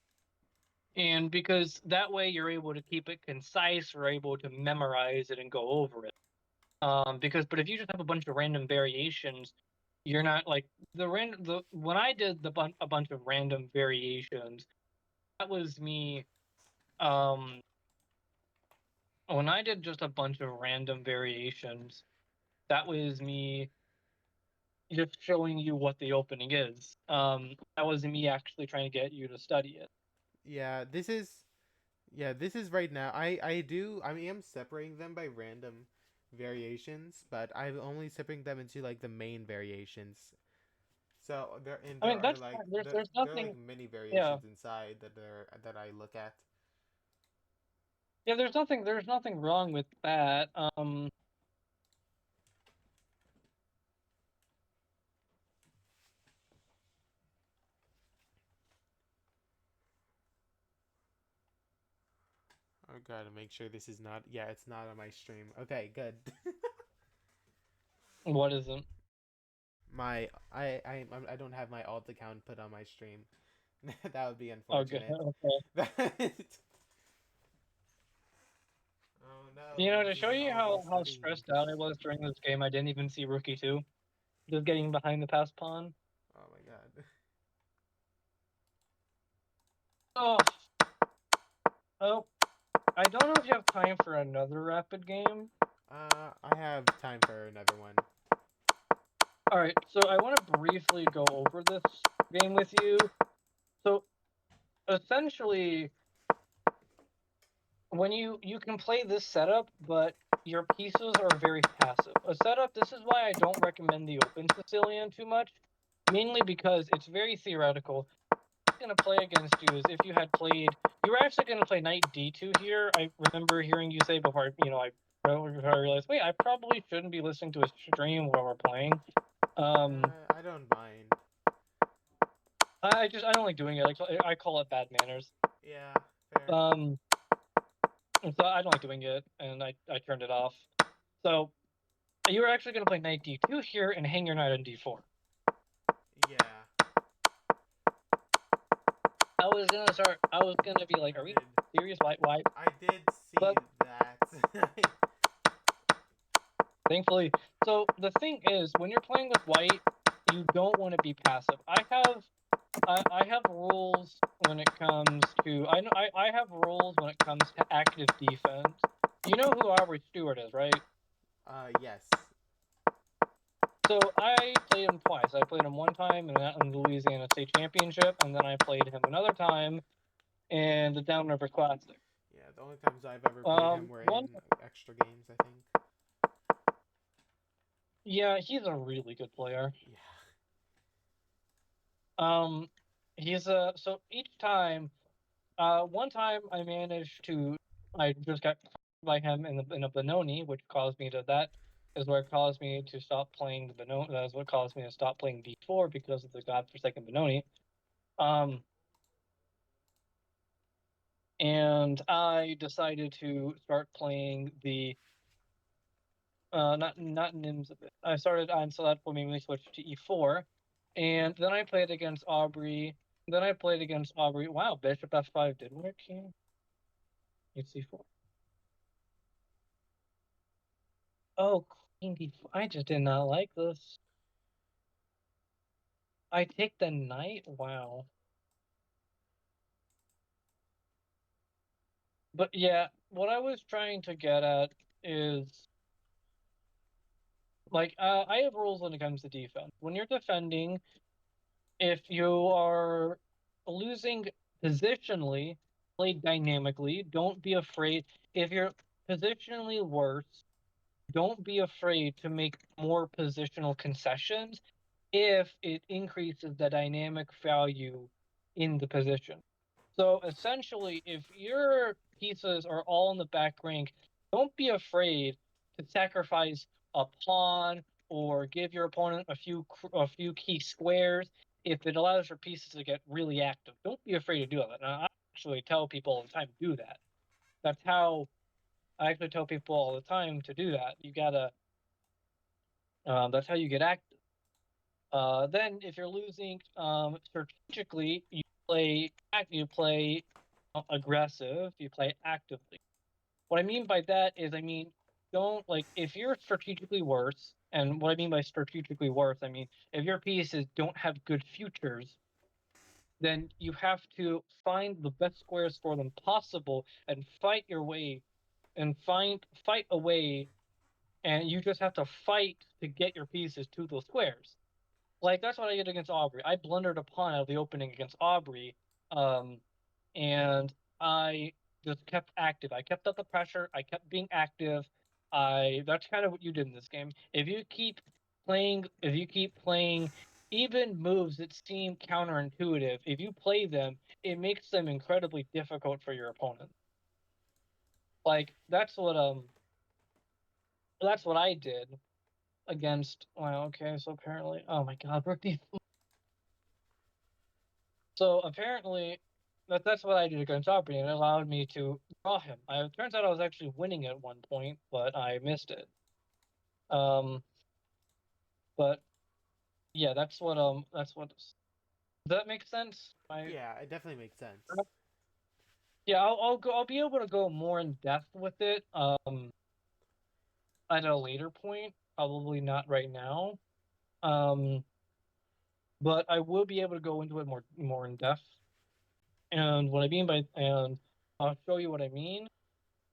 And because that way you're able to keep it concise, or able to memorize it and go over it. But if you just have a bunch of random variations, you're not like the when I did a bunch of random variations, that was me. Um, when I did just a bunch of random variations, that was me just showing you what the opening is. That wasn't me actually trying to get you to study it. Yeah, this is right now. I am separating them by random variations, but I'm only separating them into like the main variations. So I there mean, are that's like fine. There's there are like nothing. many Yeah. variations inside that I look at. Yeah, there's nothing wrong with that. I gotta make sure this is not. Yeah, it's not on my stream. Okay, good. What isn't? my I don't have my alt account put on my stream. That would be Okay, unfortunate. okay. Oh You no, know, this to show isn't you all about how studying. stressed out I was during this game, I didn't even see Rookie 2. Just getting behind the pass pawn. Oh my god. Oh, oh. I don't know if you have time for another rapid game. I have time for another one. All right, so I want to briefly go over this game with you. So essentially, when you can play this setup, but your pieces are very passive. A setup. This is why I don't recommend the open Sicilian too much, mainly because it's very theoretical. Going to play against you is if you had played. You were actually going to play knight d2 here. I remember hearing you say before. I realized, wait, I probably shouldn't be listening to a stream while we're playing. I don't mind. I don't like doing it. I call it bad manners. Yeah, fair. Um, so I don't like doing it, and I turned it off. So you were actually going to play knight d2 here and hang your knight on d4. Yeah, I was gonna start. I was gonna be like, I "Are we did. serious? Why?" I did see But that. thankfully, so the thing is, when you're playing with white, you don't want to be passive. I have rules when it comes to I have rules when it comes to active defense. You know who Aubrey Stewart is, right? Yes. So I played him twice. I played him one time in the Louisiana State Championship, and then I played him another time in the Downriver Classic. Yeah, the only times I've ever played him were One, in extra games, I think. yeah, he's a really good player. Yeah. Um, he's so each time, one time I just got by him in a Benoni, which caused me to that is what caused me to stop playing the Benoni. That is what caused me to stop playing D4 because of the godforsaken Benoni. Um, and I decided to start playing the not Nims. I started on so that made me switch to E4, and then I played against Aubrey. Then I played against Aubrey. Wow, Bishop F5 did work here. C4. Oh, Queen D4. I just did not like this. I take the knight. Wow. But yeah, what I was trying to get at is like I have rules when it comes to defense. When you're defending, if you are losing positionally, play dynamically. Don't be afraid. If you're positionally worse, don't be afraid to make more positional concessions if it increases the dynamic value in the position. So essentially, if your pieces are all in the back rank, don't be afraid to sacrifice a pawn or give your opponent a few key squares if it allows your pieces to get really active. Don't be afraid to do that. And I actually tell people all the time to do that. That's how I actually tell people all the time to do that. You gotta. That's how you get active. Then, if you're losing strategically, you play aggressive. You play actively. What I mean by that is, I mean, don't like if you're strategically worse, and what I mean by strategically worse, I mean if your pieces don't have good futures, then you have to find the best squares for them possible and fight your way and fight a way, and you just have to fight to get your pieces to those squares. Like that's what I did against Aubrey. I blundered a pawn out of the opening against Aubrey, um, and I just kept active. I kept up the pressure. I kept being active. I That's kind of what you did in this game. If you keep playing even moves that seem counterintuitive, if you play them, it makes them incredibly difficult for your opponent. Like that's what I did against. Well, okay, so apparently, oh my God, Rook D. So apparently, that's what I did against Aubrey, and it allowed me to draw him. It turns out I was actually winning at one point, but I missed it. Um, but yeah, does that make sense? Yeah, it definitely makes sense. Yeah, I'll be able to go more in depth with it at a later point, probably not right now. Um, but I will be able to go into it more in depth. And what I mean by and I'll show you what I mean.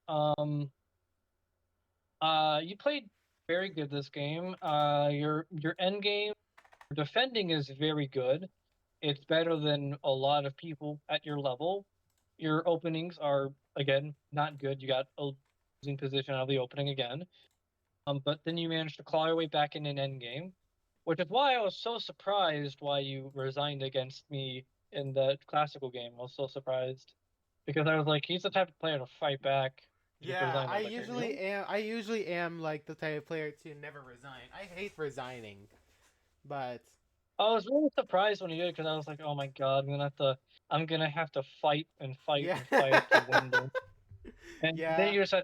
Um, you played very good this game. Your end game, your defending is very good. It's better than a lot of people at your level. Your openings are again not good. You got a losing position out of the opening again. But then you managed to claw your way back in an end game, which is why I was so surprised why you resigned against me in the classical game. I was so surprised because I was like, he's the type of player to fight back. You just Yeah, resigned. I was like, really? I usually am like the type of player to never resign. I hate resigning, but I was really surprised when he did because I was like, "Oh my God, I'm gonna have to fight and fight yeah, and fight to win this." And then yeah. you just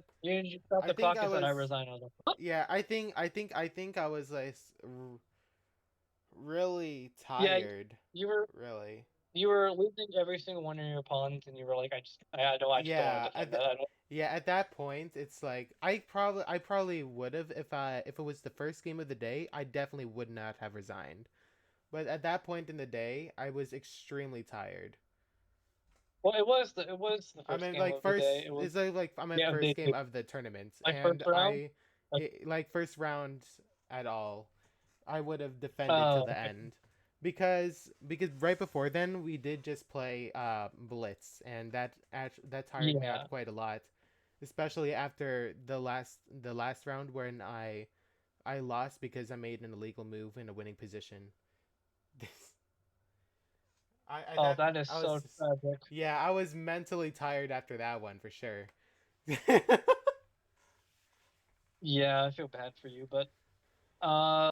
stopped I the think clock I and said, "I was. resign." I was like, "What?" Yeah, I think I was like really Yeah, tired. you were Really. you were losing every single one of your pawns, and you were like, I just don't want to Yeah, defend that. I don't." yeah, at that point, it's like I probably would have if it was the first game of the day. I definitely would not have resigned. But at that point in the day, I was extremely tired. Well, it was the I first mean, game like of the day. first It was is like I'm at yeah, of day first game two, of the tournament, like and first round. Like, like first round at all. I would have defended till the okay. end, because right before then we did just play Blitz, and that tired me out Yeah. quite a lot, especially after the last round when I lost because I made an illegal move in a winning position. This I Oh, that that is I was so just, tragic. yeah, I was mentally tired after that one for sure. Yeah, I feel bad for you, but uh,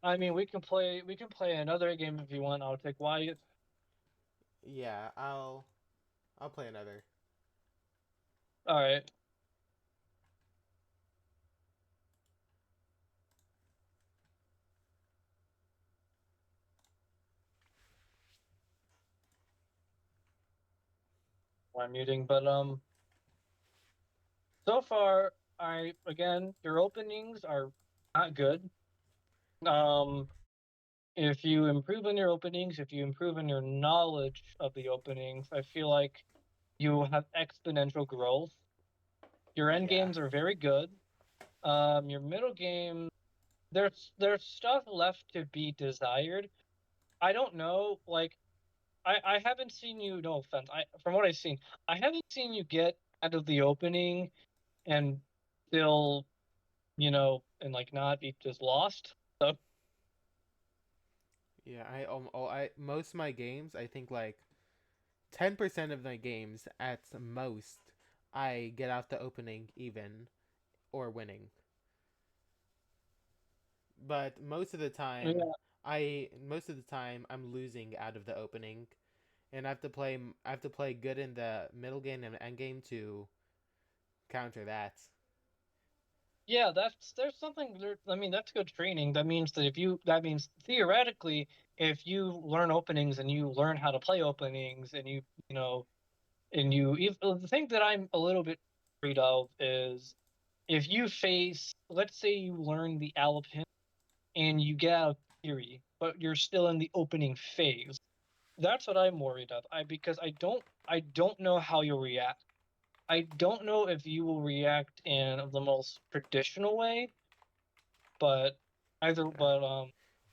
I mean, we can play another game if you want. I'll take Wyatt. Yeah, I'll play another. All right. I'm muting, but so far, I again, your openings are not good. Um, if you improve on your openings, if you improve on your knowledge of the openings, I feel like you have exponential growth. Your end Yeah, games are very good. Your middle game, there's stuff left to be desired. I don't know, like I haven't seen you. No offense. From what I've seen, I haven't seen you get out of the opening and still, and like not be just lost. So yeah. I most of my games, I think like 10% of my games at most, I get out the opening even or winning. But yeah, most of the time I'm losing out of the opening, and I have to play good in the middle game and end game to counter that. yeah. There's something there. I mean, that's good training. That means theoretically, if you learn openings and you learn how to play openings, and you know, and you if, the thing that I'm a little bit afraid of is if you face, let's say you learn the Alpin and you get out of theory, but you're still in the opening phase. That's what I'm worried of. Because I don't know how you'll react. I don't know if you will react in the most traditional way, but either Uh, but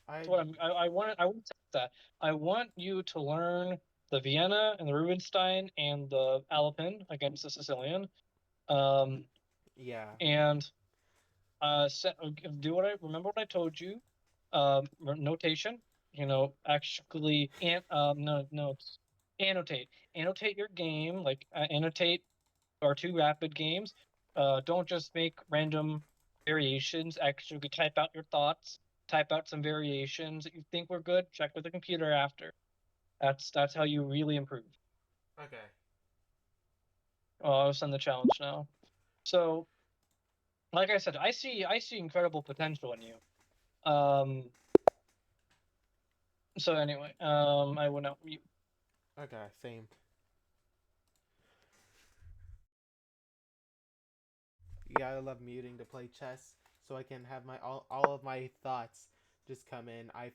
I that's what I want to say that. I want you to learn the Vienna and the Rubinstein and the Alpin against the Sicilian. Um Yeah, and do what I remember what I told you. Notation. Actually, no, no, annotate your game. Like annotate our two rapid games. Don't just make random variations. Actually, type out your thoughts. Type out some variations that you think were good. Check with the computer after. That's how you really improve. okay. I'll send the challenge now. So, like I said, I see incredible potential in you. Um, So anyway, I will not mute. Okay, same. You gotta love muting to play chess so I can have my all of my thoughts just come in. I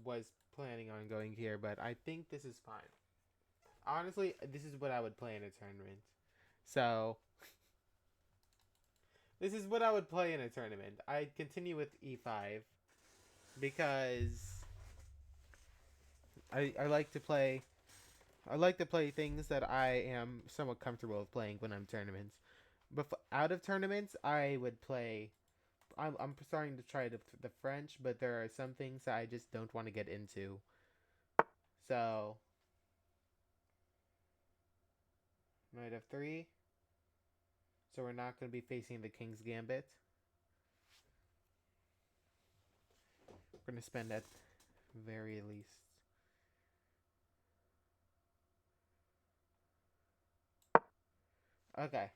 was planning on going here, but I think this is fine. Honestly, this is what I would play in a tournament. So, this is what I would play in a tournament. I'd continue with e5 because I like to play things that I am somewhat comfortable with playing when I'm tournaments. But out of tournaments, I would play. I'm starting to try the French, but there are some things that I just don't want to get into. So, knight f3. So we're not going to be facing the King's Gambit. We're going to spend at very least. Okay.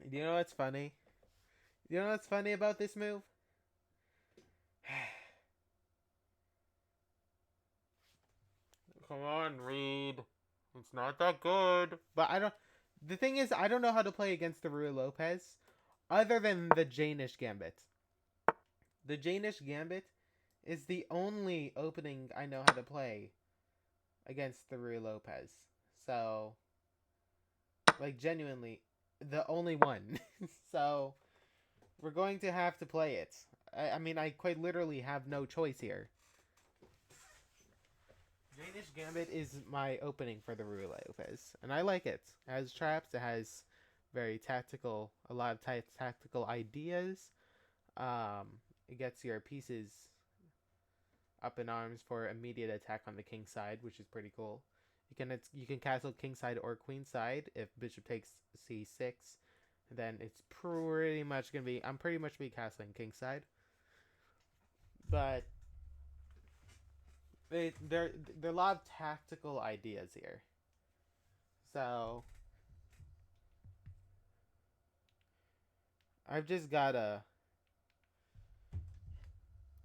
You know what's funny? You know what's funny about this move? Come on, Reed. It's not that good. But I don't. The thing is, I don't know how to play against the Rui Lopez, other than the Janish Gambit. The Janish Gambit is the only opening I know how to play against the Rui Lopez. So Like, genuinely, the only one. So, we're going to have to play it. I mean, I quite literally have no choice here. Danish Gambit is my opening for the roulette phase, and I like it. It has traps, it has very tactical, a lot of tactical ideas. It gets your pieces up in arms for immediate attack on the king side, which is pretty cool. You can castle king side or queen side if bishop takes c6. Then it's pretty much gonna be I'm pretty much be castling king side, but there are a lot of tactical ideas here. So I've just gotta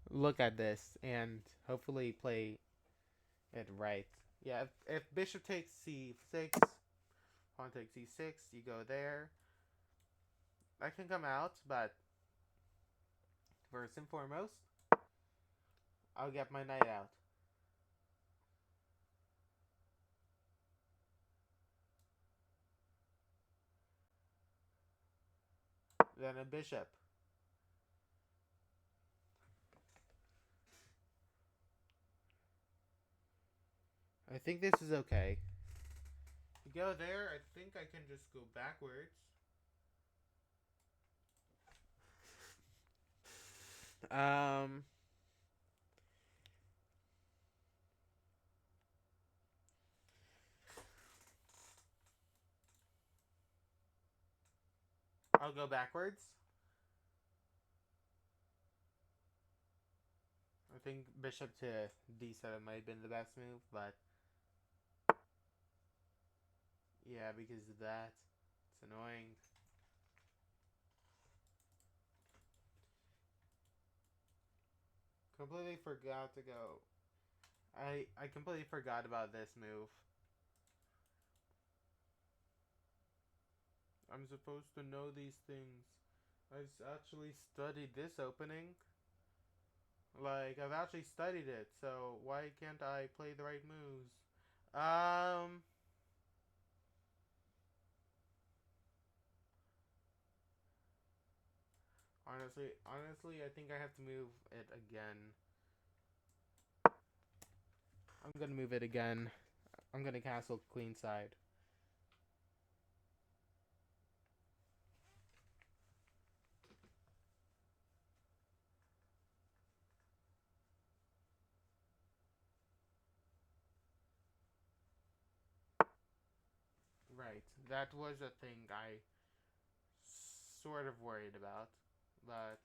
look at this and hopefully play it right. Yeah, if bishop takes c6, pawn takes c6, you go there. I can come out, but first and foremost, I'll get my knight out. Then a bishop. I think this is okay. You go there, I think I can just go backwards. Um, I'll go backwards. I think bishop to d7 might have been the best move, but yeah, because of that, it's annoying. Completely forgot to go. I completely forgot about this move. I'm supposed to know these things. I've actually studied this opening. Like, I've actually studied it, so why can't I play the right moves? Um, honestly, I think I have to move it again. I'm gonna move it again. I'm gonna castle queen side. Right, that was a thing I sort of worried about, but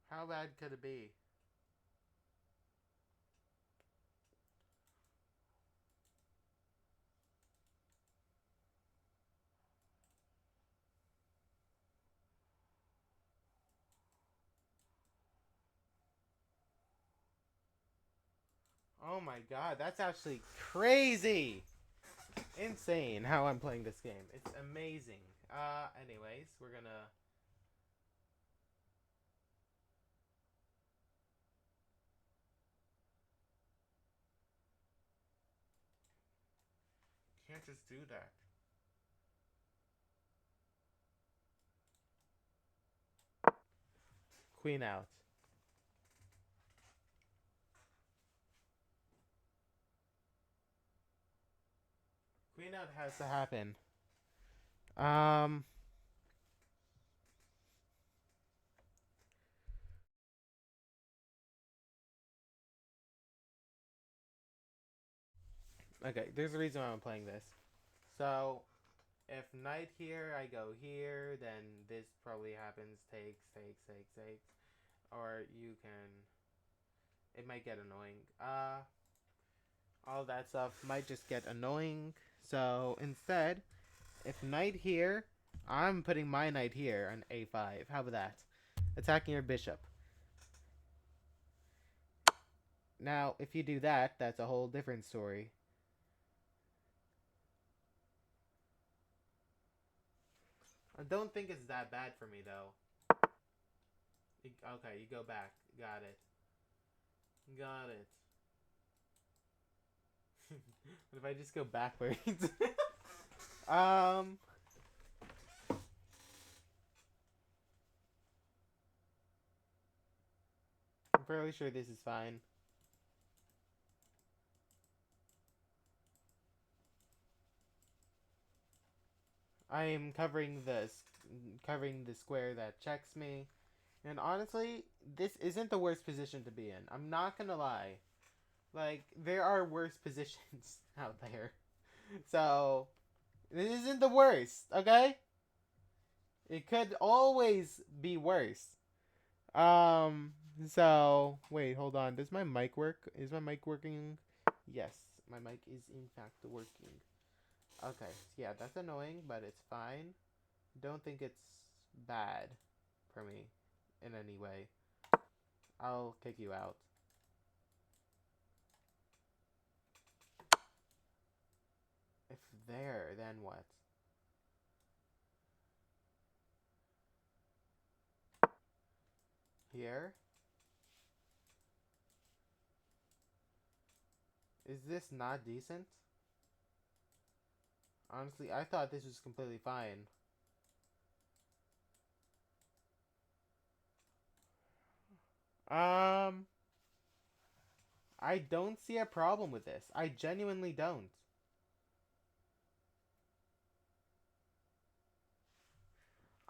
how bad could it be? Oh my god, that's actually crazy! Insane how I'm playing this game. It's amazing. Anyways, we're gonna. Can't just do that. Queen out. Queen out has to happen. Um. Okay, there's a reason why I'm playing this. So, if knight here, I go here, then this probably happens. Takes. Or you can. It might get annoying. All that stuff might just get annoying. So, instead, if knight here, I'm putting my knight here on a5. How about that? Attacking your bishop. Now, if you do that, that's a whole different story. I don't think it's that bad for me, though. Okay, you go back. Got it. Got it. What if I just go backwards? Um, I'm fairly sure this is fine. I am covering the square that checks me, and honestly, this isn't the worst position to be in. I'm not gonna lie. Like, there are worse positions out there. So, this isn't the worst, okay? It could always be worse. Um, so, wait, hold on. Does my mic work? Is my mic working? Yes, my mic is in fact working. Okay, yeah, that's annoying, but it's fine. Don't think it's bad for me in any way. I'll kick you out. If there, then what? Here? Is this not decent? Honestly, I thought this was completely fine. Um, I don't see a problem with this. I genuinely don't.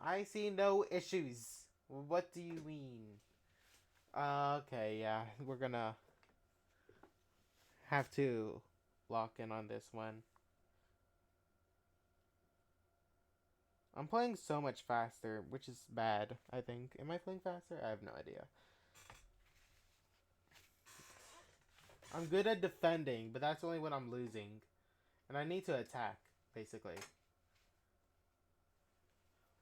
I see no issues. What do you mean? Okay, yeah, we're gonna have to lock in on this one. I'm playing so much faster, which is bad, I think. Am I playing faster? I have no idea. I'm good at defending, but that's only when I'm losing. And I need to attack, basically.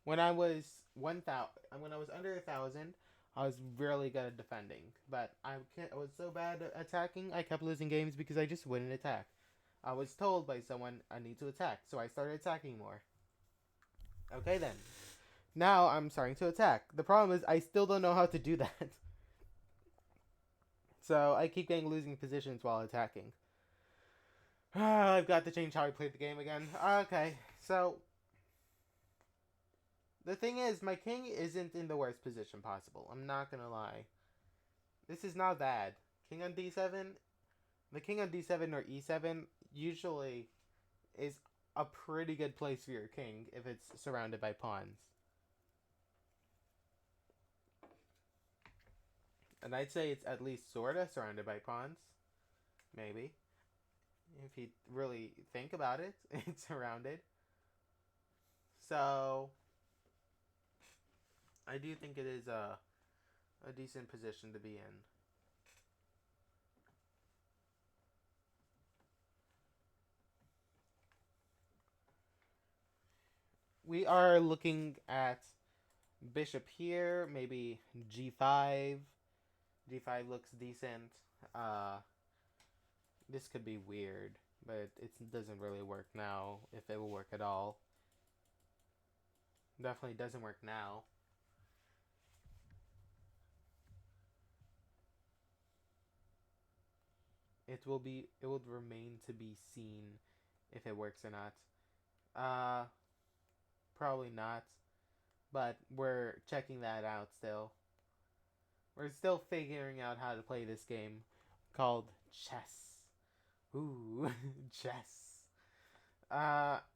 When I was 1,000, when I was under 1,000, I was really good at defending. But I was so bad at attacking, I kept losing games because I just wouldn't attack. I was told by someone I need to attack, so I started attacking more. Okay then. Now I'm starting to attack. The problem is I still don't know how to do that. So I keep getting losing positions while attacking. I've got to change how I play the game again. Okay, so the thing is, my king isn't in the worst position possible. I'm not gonna lie. This is not bad. King on d7, the king on d7 or e7 usually is a pretty good place for your king if it's surrounded by pawns. And I'd say it's at least sorta surrounded by pawns. Maybe. If you really think about it, it's surrounded. So, I do think it is a decent position to be in. We are looking at bishop here, maybe g5. g5 looks decent. Uh, this could be weird, but it doesn't really work now, if it will work at all. Definitely doesn't work now. It will remain to be seen if it works or not. Uh, Probably not, but we're checking that out still. We're still figuring out how to play this game called chess. Ooh, chess.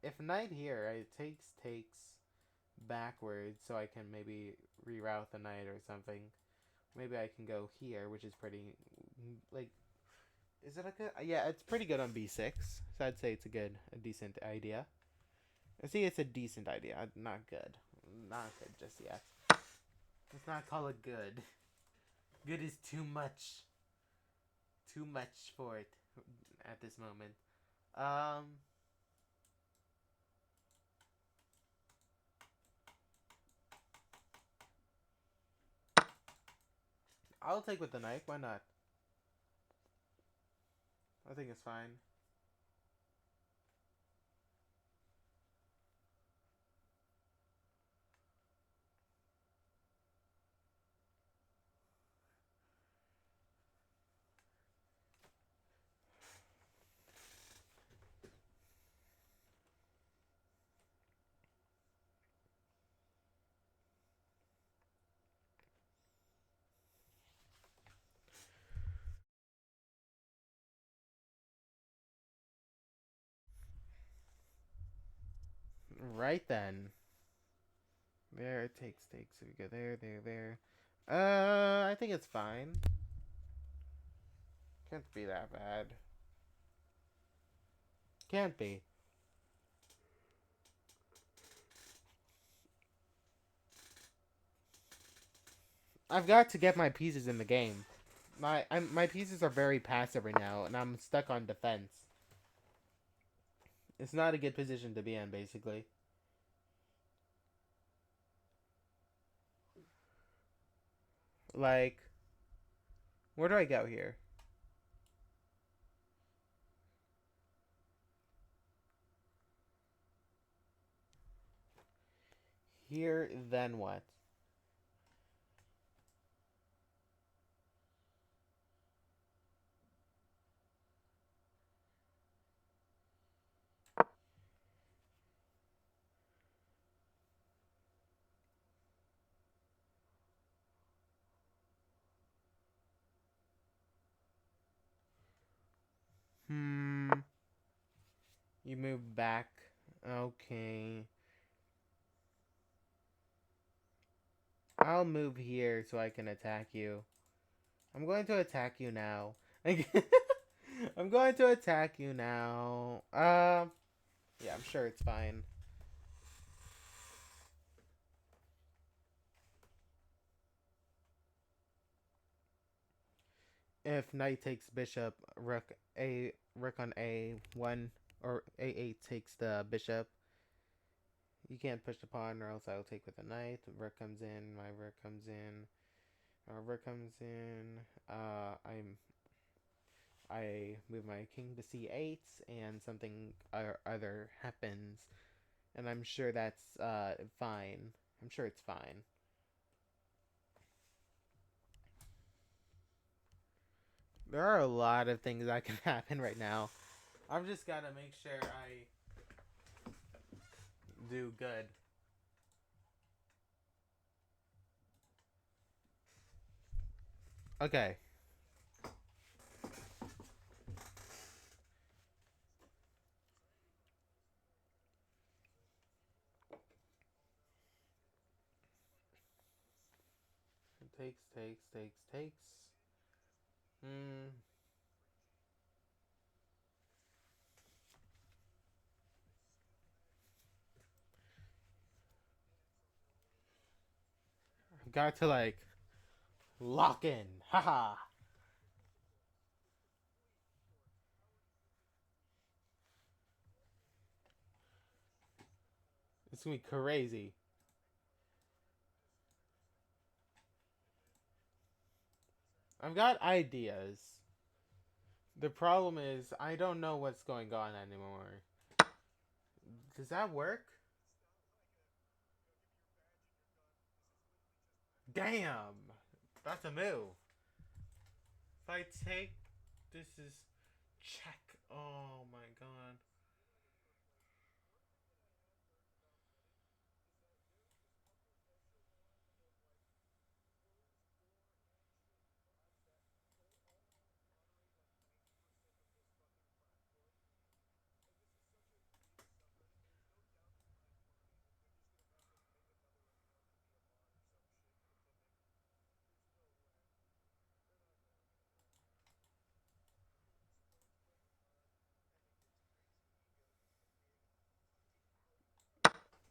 If knight here, it takes backwards, so I can maybe reroute the knight or something. Maybe I can go here, which is pretty, like, is it a good? Yeah, it's pretty good on b6. So I'd say it's a decent idea. I see it's a decent idea, not good, not good just yet. Let's not call it good. Good is too much for it at this moment. Um, I'll take with the knight. Why not? I think it's fine. Right then. There, it takes. So we go there. I think it's fine. Can't be that bad. Can't be. I've got to get my pieces in the game. My pieces are very passive right now, and I'm stuck on defense. It's not a good position to be in, basically. Like, where do I go here? Here, then what? Hmm. You move back. Okay. I'll move here so I can attack you. I'm going to attack you now. I'm going to attack you now. Yeah, I'm sure it's fine. If knight takes bishop, rook on a1 or a8 takes the bishop. You can't push the pawn, or else I'll take with a knight. Rook comes in. My rook comes in. Our rook comes in. I move my king to c8, and something other happens, and I'm sure that's fine. I'm sure it's fine. There are a lot of things that can happen right now. I've just got to make sure I do good. Okay. Takes. Hmm. Got to like lock in. Haha. It's gonna be crazy. I've got ideas. The problem is I don't know what's going on anymore. Does that work? Damn. That's a move. If I take, this is check. Oh my god.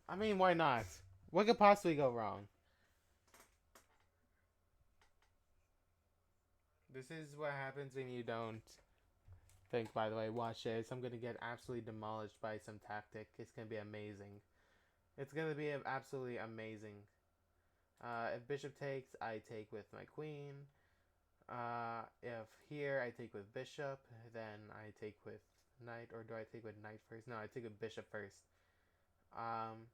I mean, why not? What could possibly go wrong? This is what happens when you don't think, by the way. Watch this. I'm gonna get absolutely demolished by some tactic. It's gonna be amazing. It's gonna be absolutely amazing. If bishop takes, I take with my queen. If here I take with bishop, then I take with knight, or do I take with knight first? No, I take with bishop first. Um,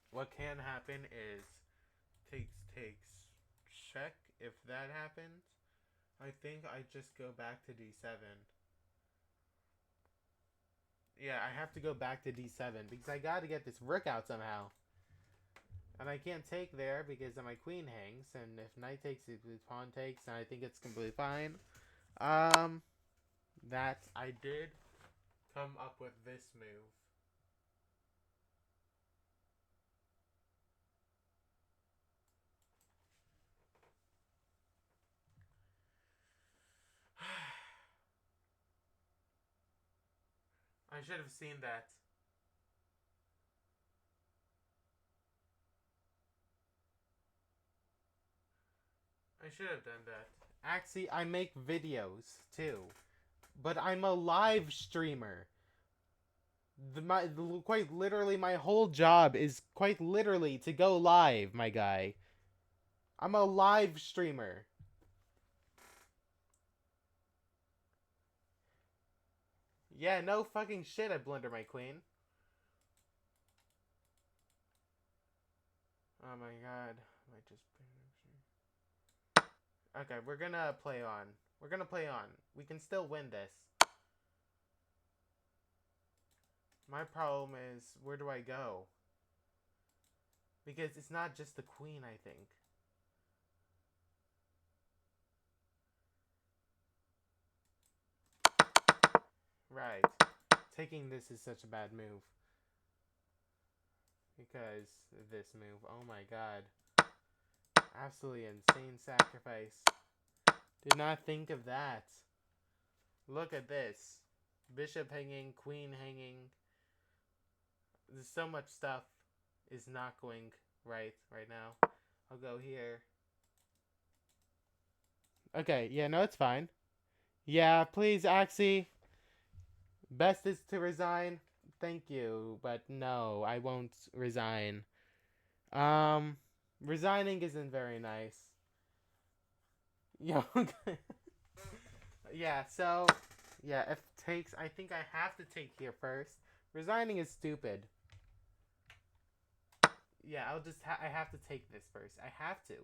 what can happen is takes check. If that happens, I think I just go back to d7. Yeah, I have to go back to d7 because I got to get this rook out somehow. And I can't take there because then my queen hangs, and if knight takes, it pawn takes, and I think it's completely fine. Um, that I did. come up with this move. I should have seen that. I should have done that. Actually, I make videos too, but I'm a live streamer. Quite literally, my whole job is quite literally to go live, my guy. I'm a live streamer. Yeah, no fucking shit, I blunder my queen. Oh my god. I just. Okay, we're gonna play on. We're gonna play on. We can still win this. My problem is, where do I go? Because it's not just the queen, I think. Right. Taking this is such a bad move. Because this move, oh my god. Absolutely insane sacrifice. Did not think of that. Look at this. Bishop hanging, queen hanging. There's so much stuff is not going right now. I'll go here. Okay, yeah, no, it's fine. Yeah, please, Axie. Best is to resign. Thank you, but no, I won't resign. Um, Resigning isn't very nice. Yeah, okay. Yeah, so, yeah, if takes, I think I have to take here first. Resigning is stupid. Yeah, I have to take this first. I have to.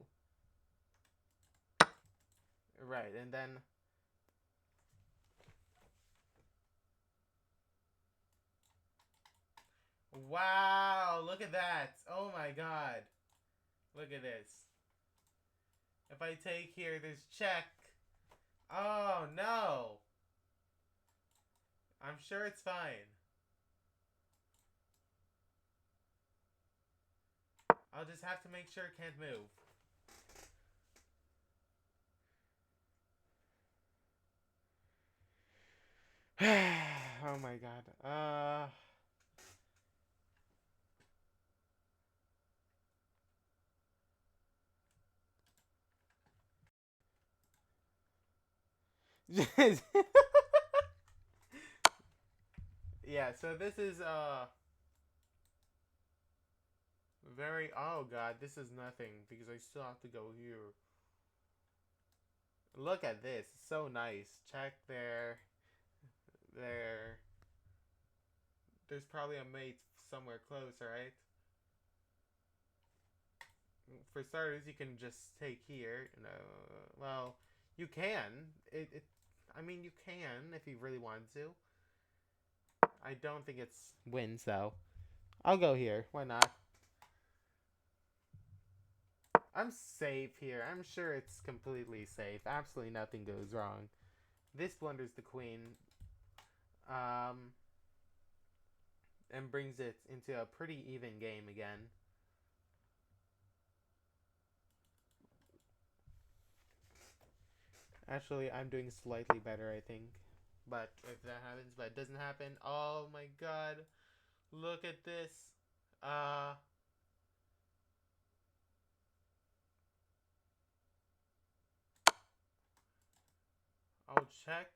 Right, and then. Wow, look at that. Oh my god. Look at this. If I take here, there's check. Oh no. I'm sure it's fine. I'll just have to make sure it can't move. Oh my god. Yeah, so this is very, oh god, this is nothing because I still have to go here. Look at this. It's so nice. Check there. There. There's probably a mate somewhere close, right? For starters, you can just take here. No, well, you can. I mean, you can if you really want to. I don't think it's wins though. I'll go here. Why not? I'm safe here. I'm sure it's completely safe. Absolutely nothing goes wrong. This blunders the queen. Um, and brings it into a pretty even game again. Actually, I'm doing slightly better, I think. But if that happens, but it doesn't happen, oh my god. Look at this. Uh, I'll check.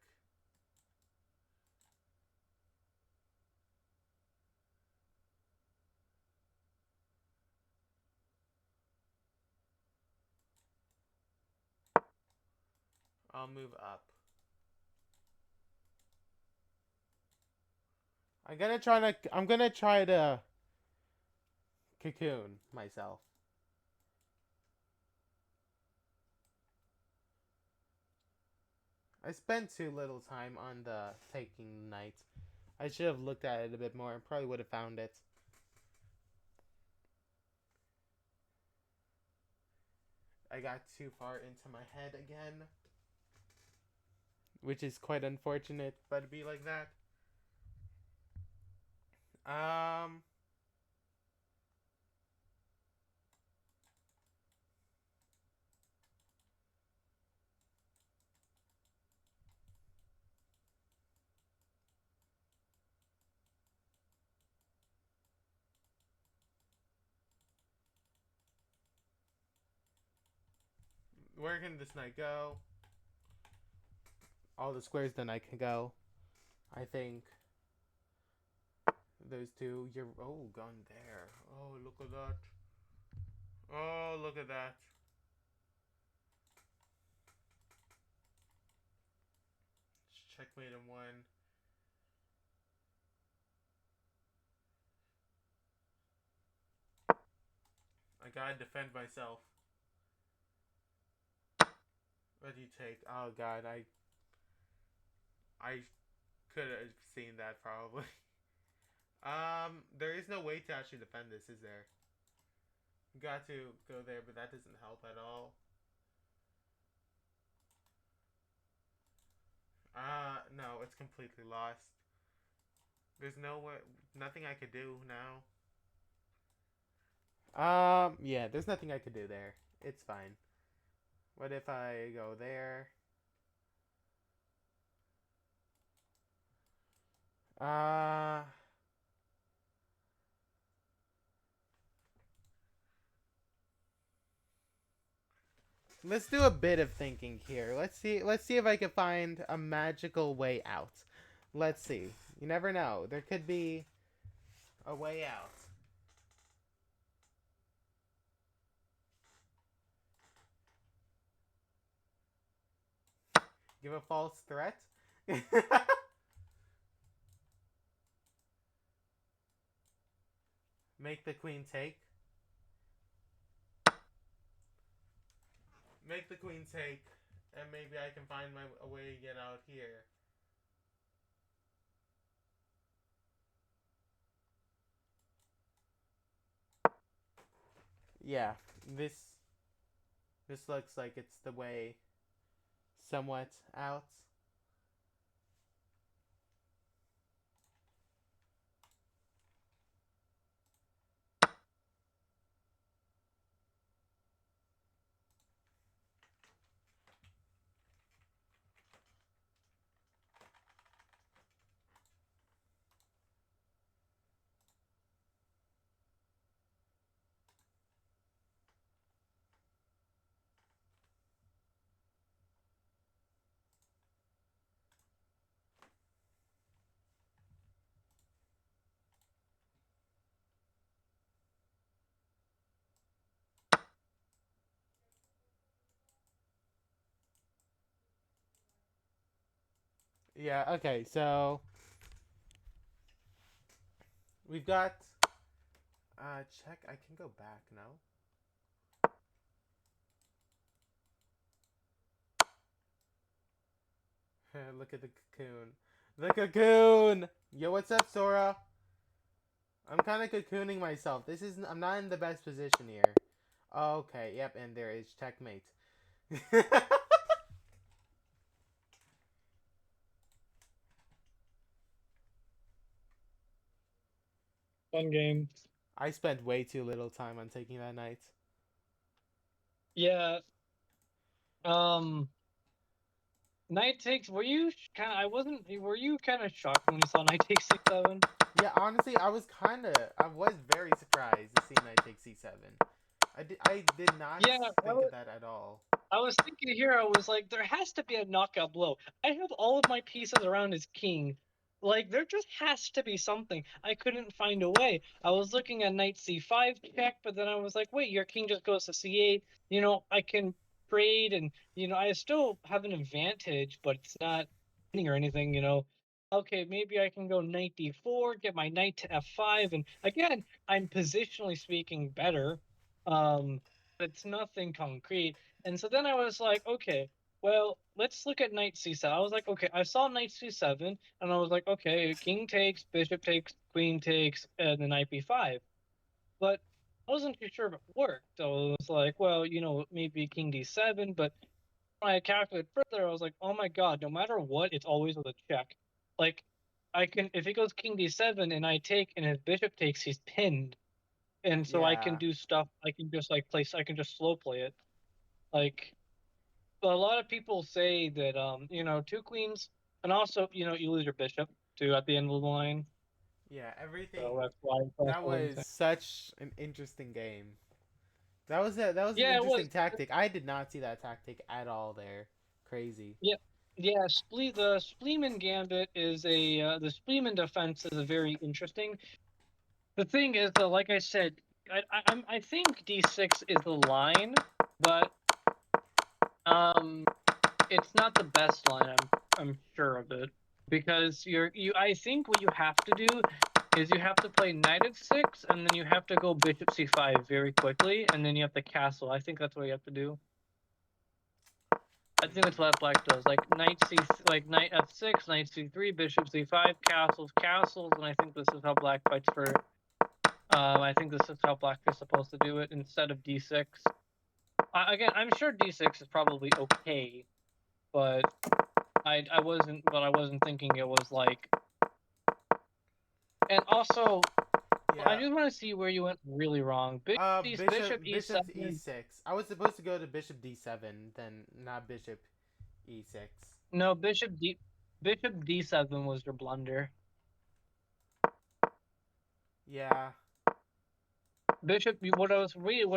I'll move up. I'm gonna try to cocoon myself. I spent too little time on the taking knight. I should have looked at it a bit more and probably would have found it. I got too far into my head again. Which is quite unfortunate, but it'd be like that. Um, where can this knight go? All the squares the knight can go. I think those two. You're gone there. Oh, look at that. Oh, look at that. Checkmate in one. I gotta defend myself. What do you take? Oh god, I could have seen that probably. There is no way to actually defend this, is there? Got to go there, but that doesn't help at all. No, it's completely lost. There's no way, nothing I could do now. Yeah, there's nothing I could do there. It's fine. What if I go there? Uh, let's do a bit of thinking here. Let's see if I can find a magical way out. Let's see. You never know. There could be a way out. Give a false threat. Make the queen take. Make the queen take, and maybe I can find my a way to get out here. Yeah, this looks like it's the way somewhat out. Yeah, okay, so we've got check. I can go back, no? Look at the cocoon. The cocoon! Yo, what's up, Sora? I'm kind of cocooning myself. I'm not in the best position here. Okay, yep, and there is checkmate. Fun game. I spent way too little time on taking that knight. Yeah. Um. Knight takes. Were you kind of? I wasn't. Were you kind of shocked when you saw Knight take C7? Yeah, honestly, I was very surprised to see knight take c7. I did not Yeah. think of that at all. I was thinking here, I was like, there has to be a knockout blow. I have all of my pieces around his king. Like, there just has to be something. I couldn't find a way. I was looking at knight c5 check, but then I was like, wait, your king just goes to c8. I can trade and, I still have an advantage, but it's not winning or anything. Okay, maybe I can go knight d4, get my knight to f5, and again, I'm positionally speaking better. But it's nothing concrete. And so then I was like, okay, well, let's look at knight c7. I was like, okay, I saw knight c7, and I was like, okay, king takes, bishop takes, queen takes, and then knight b5. But I wasn't too sure if it worked. So I was like, well, maybe king d7. But when I calculated further, I was like, oh my god, no matter what, it's always with a check. Like, I can if he goes king d7 and I take and his bishop takes, he's pinned, and so I can Yeah. do stuff. I can just like place. I can just slow play it. Like a lot of people say that two queens, and also you lose your bishop too at the end of the line. Yeah, everything. So that's why it's That also was losing. such an interesting game. That was an Yeah, it was. interesting tactic. I did not see that tactic at all there. Crazy. Yeah, yeah. The Spleeman Gambit is the Spleeman defense is a very interesting. The thing is, though, like I said, I think D6 is the line, but um, it's not the best line. I'm sure of it because I think what you have to do is you have to play knight f6 and then you have to go bishop c5 very quickly and then you have to castle. I think that's what you have to do. I think that's Mm, what black does. Like knight f6, knight c3, bishop c5, castles, castles, and I think this is how black fights for. I think this is how black is supposed to do it instead of d6. Again, I'm sure d6 is probably okay, but I wasn't thinking it was like. And also, I yeah. just want to see where you went really wrong. Bishop Bishop to e7. e6. I was supposed to go to bishop d7, then not bishop e6. No, Bishop d7 was your blunder. Yeah. What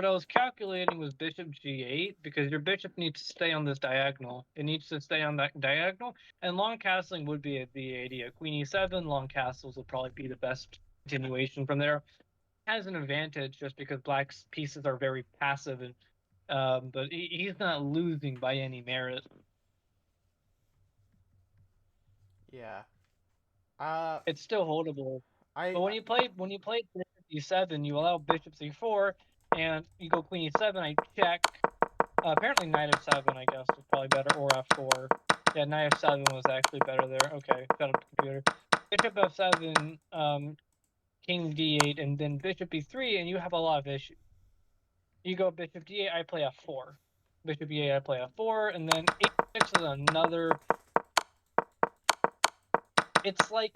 I was calculating was bishop g8 because your bishop needs to stay on this diagonal. It needs to stay on that diagonal, and long castling would be the idea. Queen e7, long castles would probably be the best continuation from there. Has an advantage just because black's pieces are very passive, and but he's not losing by any merit. Yeah. Uh, It's still holdable. But I when you play bishop e7, you allow bishop c4, and you go queen e7. I check. Apparently, knight f7, I guess, was probably better, or f4. Yeah, knight f7 was actually better there. Okay, shut up the computer. Bishop f7, king d8, and then bishop e3, and you have a lot of issues. You go bishop d8, I play f4. Bishop e8, I play f4, and then h6 is another. It's like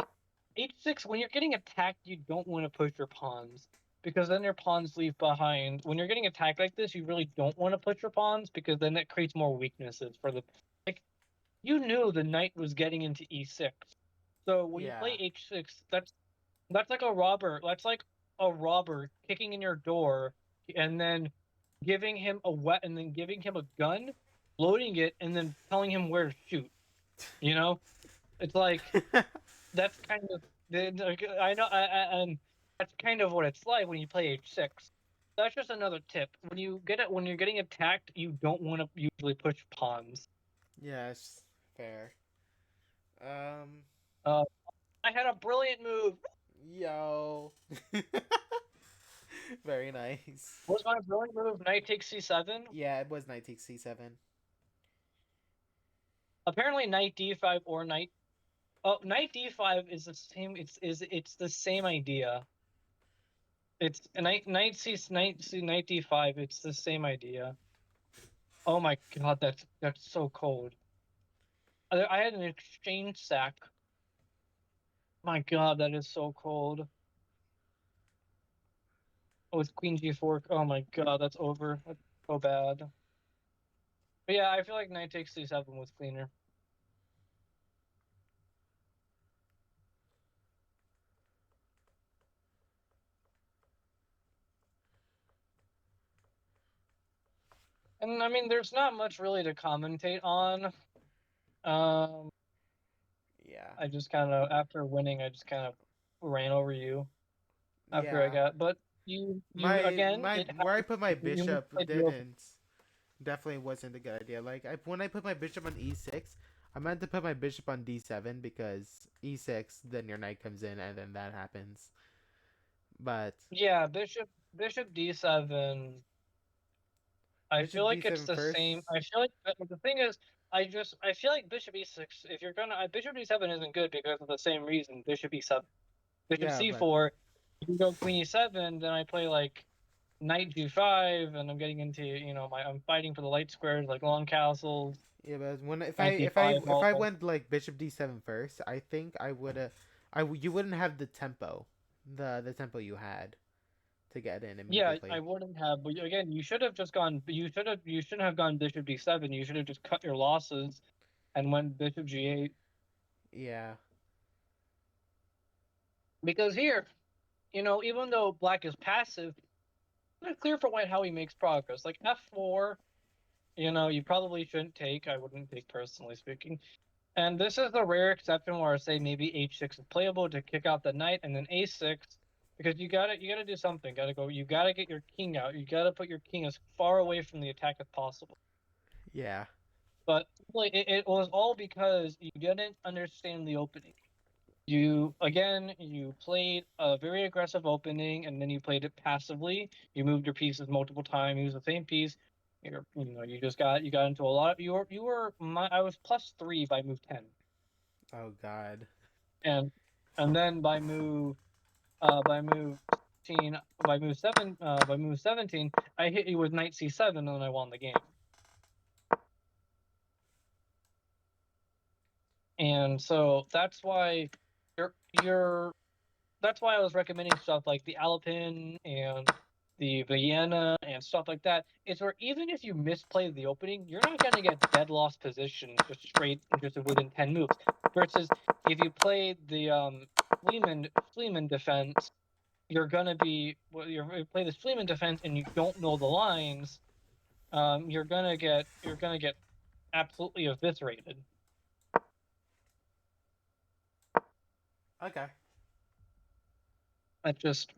h6, when you're getting attacked, you don't want to push your pawns because then your pawns leave behind. When you're getting attacked like this, you really don't want to push your pawns because then it creates more weaknesses for the. Like, you knew the knight was getting into e6. So when you yeah. play h6, that's like a robber. That's like a robber kicking in your door and then giving him a wet and then giving him a gun, loading it, and then telling him where to shoot. You know, it's like that's kind of I know, and that's kind of what it's like when you play h6. That's just another tip. When you're getting attacked, you don't want to usually push pawns. Yes. Fair. Um. Uh, I had a brilliant move. Yo. Very nice. What was my brilliant move? Knight takes c7. Yeah, it was knight takes c7. Apparently, knight d5 or knight. Oh, knight d5 is the same. It's the same idea. It's knight d5. It's the same idea. Oh my god, that's so cold. I had an exchange sack. My god, that is so cold. Oh, it's queen g4. Oh my god, that's over. That's so bad. But yeah, I feel like knight takes c7 was cleaner. And I mean, there's not much really to commentate on. Um, Yeah. I just kind of after winning, I just kind of ran over you after I Yeah. got. But you My again, my it where I happened. put my You bishop played real. didn't definitely wasn't a good idea. When I put my bishop on e6, I meant to put my bishop on d7 because e6 then your knight comes in and then that happens. But Yeah, bishop d7. I feel bishop like it's d7 the first. same. I feel like the thing is, I feel like bishop e6. If you're gonna bishop d7 isn't good because of the same reason. Bishop e7, bishop Yeah, but c4. You can go queen e7. Then I play like knight g5, and I'm getting into I'm fighting for the light squares like long castles. yeah, but when Knight d5 if I all. went like bishop d7 first, I think you wouldn't have the tempo, the tempo you had to get in Yeah, I immediately. wouldn't have. But again, you should have just gone. You shouldn't have gone bishop d7. You should have just cut your losses and went bishop g8. Yeah. Because here, even though black is passive, it's not clear for white how he makes progress. Like f4, you probably shouldn't take. I wouldn't take personally speaking. And this is the rare exception where I say maybe h6 is playable to kick out the knight, and then a6 because you gotta do something. You gotta get your king out. You gotta put your king as far away from the attack as possible. Yeah. But like it was all because you didn't understand the opening. You played a very aggressive opening, and then you played it passively. You moved your pieces multiple times, used the same piece. You got into a lot. I was +3 by move 10, Oh God. and then by move 16, by move 17, I hit you with knight c7, and then I won the game. And so you're that's why I was recommending stuff like the Alpin and the Vienna and stuff like that. Is where even if you misplay the opening, you're not going to get dead lost position just within 10 moves. Versus if you play the Fleeman defense, you play the Fleeman defense and you don't know the lines, you're gonna get absolutely eviscerated. Okay. That's just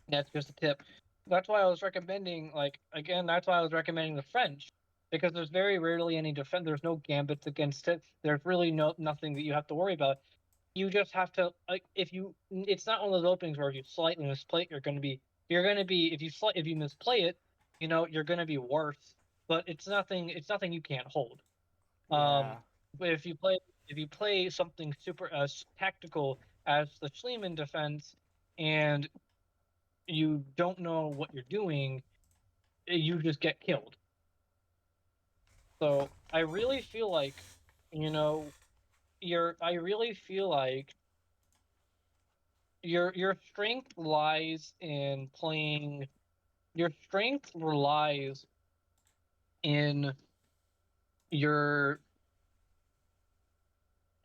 That's just a tip. That's why I was recommending, like, again, that's why I was recommending the French, because there's very rarely any defense. There's no gambits against it. There's really nothing that you have to worry about. You just have to, like, it's not one of those openings where if you slightly misplay it, if you misplay it, you're gonna be worse. But it's nothing you can't hold. Yeah. But if you play something super tactical as the Schliemann defense, and you don't know what you're doing, you just get killed. So I really feel like, you know, I really feel like your strength lies in playing. Your strength relies in your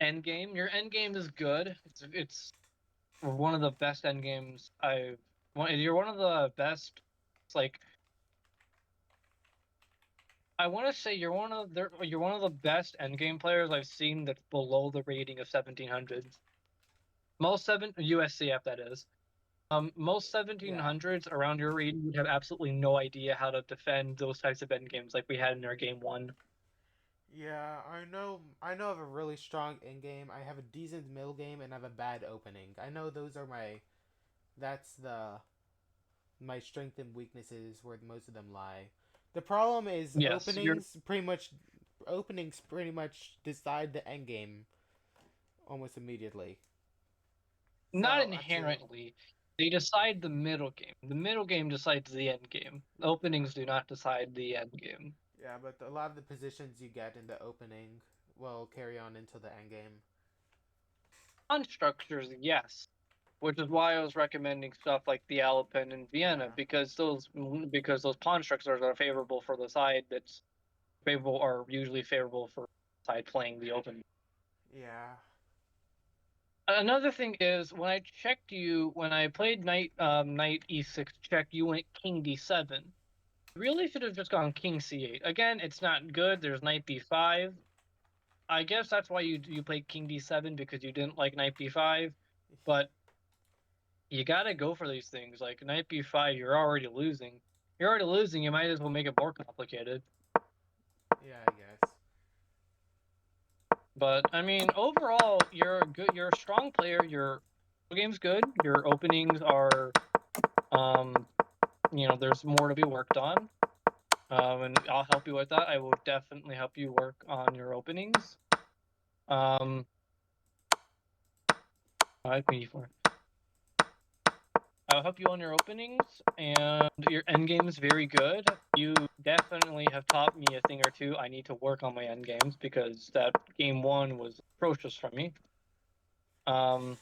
end game. Your end game is good. It's one of the best end games I've. You're one of the best. It's like I want to say you're one of the best endgame players I've seen that's below the rating of 1700s. Most seven USCF that is. Most Yeah. 1700s around your rating would have absolutely no idea how to defend those types of endgames like we had in our game one. Yeah, I know. I know I have a really strong in game. I have a decent middle game, and I have a bad opening. I know those are my. That's the my strength and weaknesses where most of them lie. The problem is Yes, you're openings pretty much decide the end game almost immediately. not So I have to. inherently. They decide the middle game. The middle game decides the end game. Openings do not decide the end game. Yeah, but a lot of the positions you get in the opening will carry on into the end game. On structures, yes, which is why I was recommending stuff like the Alpen and Vienna Yeah. because those pawn structures are favorable for the side that's favorable are usually favorable for the side playing the open. Yeah. Another thing is when I played knight e6 check, you went king d7. Really should have just gone king c8. Again, it's not good. There's knight b5. I guess that's why you played king d7 because you didn't like knight b5, but you gotta go for these things. Like knight b5, you're already losing. You're already losing. You might as well make it more complicated. Yeah, I guess. But I mean, overall, You're a strong player. Your game's good. Your openings are, um, there's more to be worked on. And I'll help you with that. I will definitely help you work on your openings. Um, I mean, I'll help you on your openings, and your end game is very good. You definitely have taught me a thing or two. I need to work on my end games because that game one was atrocious for me. Um,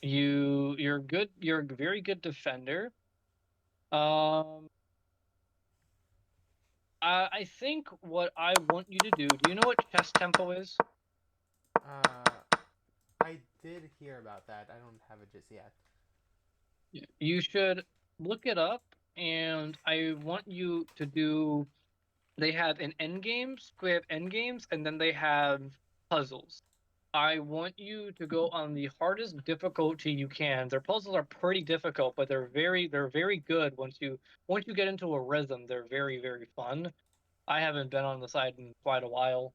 You're good. You're a very good defender. Um, I think what I want you to do. Do you know what chess tempo is? Uh, I did hear about that. I don't have it just yet. You should look it up, and I want you to do. They have an end games. They have end games, and then they have puzzles. I want you to go on the hardest difficulty you can. Their puzzles are pretty difficult, but they're very good once you get into a rhythm. They're very fun. I haven't been on the side in quite a while.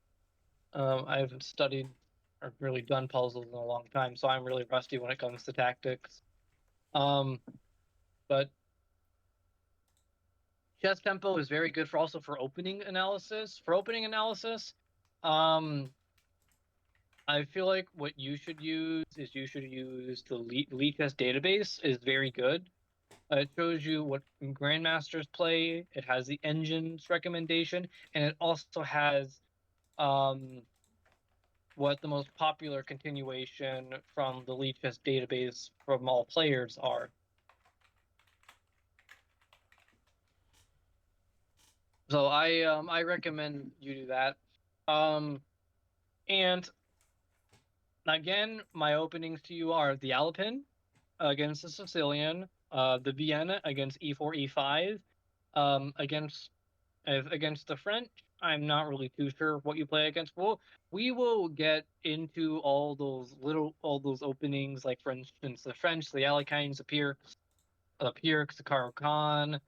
I haven't studied or really done puzzles in a long time, so I'm really rusty when it comes to tactics. Um, but chess tempo is very good for also for opening analysis. For opening analysis, um, I feel like what you should use is you should use the Lead Chess database is very good. It shows you what grandmasters play. It has the engines recommendation, and it also has um, what the most popular continuation from the Lead Chess database from all players are. So I recommend you do that. Um, and again, my openings to you are the Alpin against the Sicilian, the Vienna against e4 e5, against against the French. I'm not really too sure what you play against. Well, we will get into all those openings, like for instance, the French, the Alekhines appear Sakaro Khan.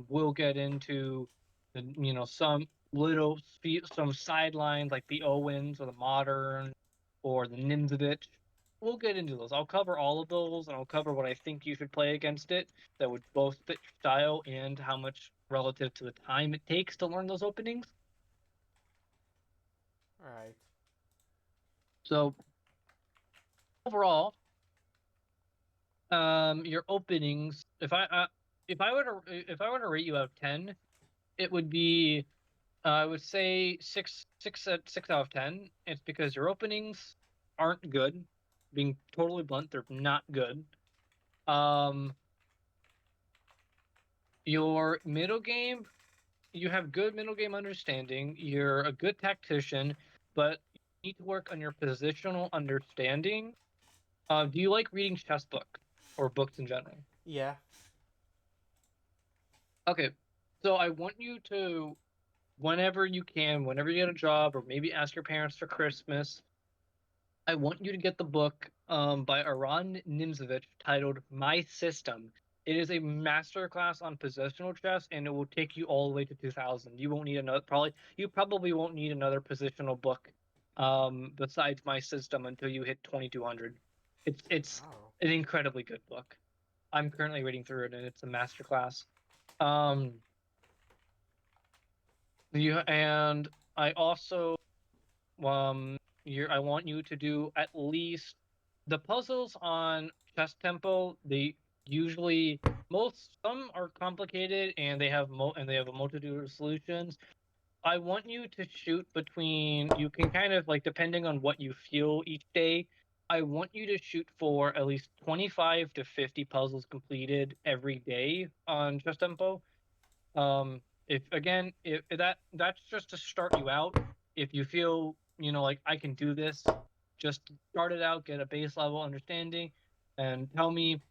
We'll get into some some sidelines like the Owens or the Modern or the Nimzovich. We'll get into those. I'll cover all of those, and I'll cover what I think you should play against it that would both fit your style and how much relative to the time it takes to learn those openings. All right. So overall, your openings. If I were to rate you out of 10, it would be I would say six out of 10. It's because your openings aren't good. Being totally blunt, they're not good. Um, your middle game, you have good middle game understanding. You're a good tactician, but you need to work on your positional understanding. Do you like reading chess books or books in general? Yeah. Okay, so I want you to, whenever you can, whenever you get a job, or maybe ask your parents for Christmas, I want you to get the book by Aron Nimzovich titled My System. It is a masterclass on positional chess, and it will take you all the way to 2000. You won't need another you probably won't need another positional book besides My System until you hit 2200. It's Oh. an incredibly good book. I'm currently reading through it, and it's a masterclass. Um, and I also I want you to do at least the puzzles on chess tempo. They usually most some are complicated and they have a multitude of solutions. I want you to shoot between you can kind of like depending on what you feel each day. I want you to shoot for at least 25 to 50 puzzles completed every day on chess tempo. If again, if that's just to start you out. If you feel, like I can do this, just start it out, get a base level understanding, and tell me,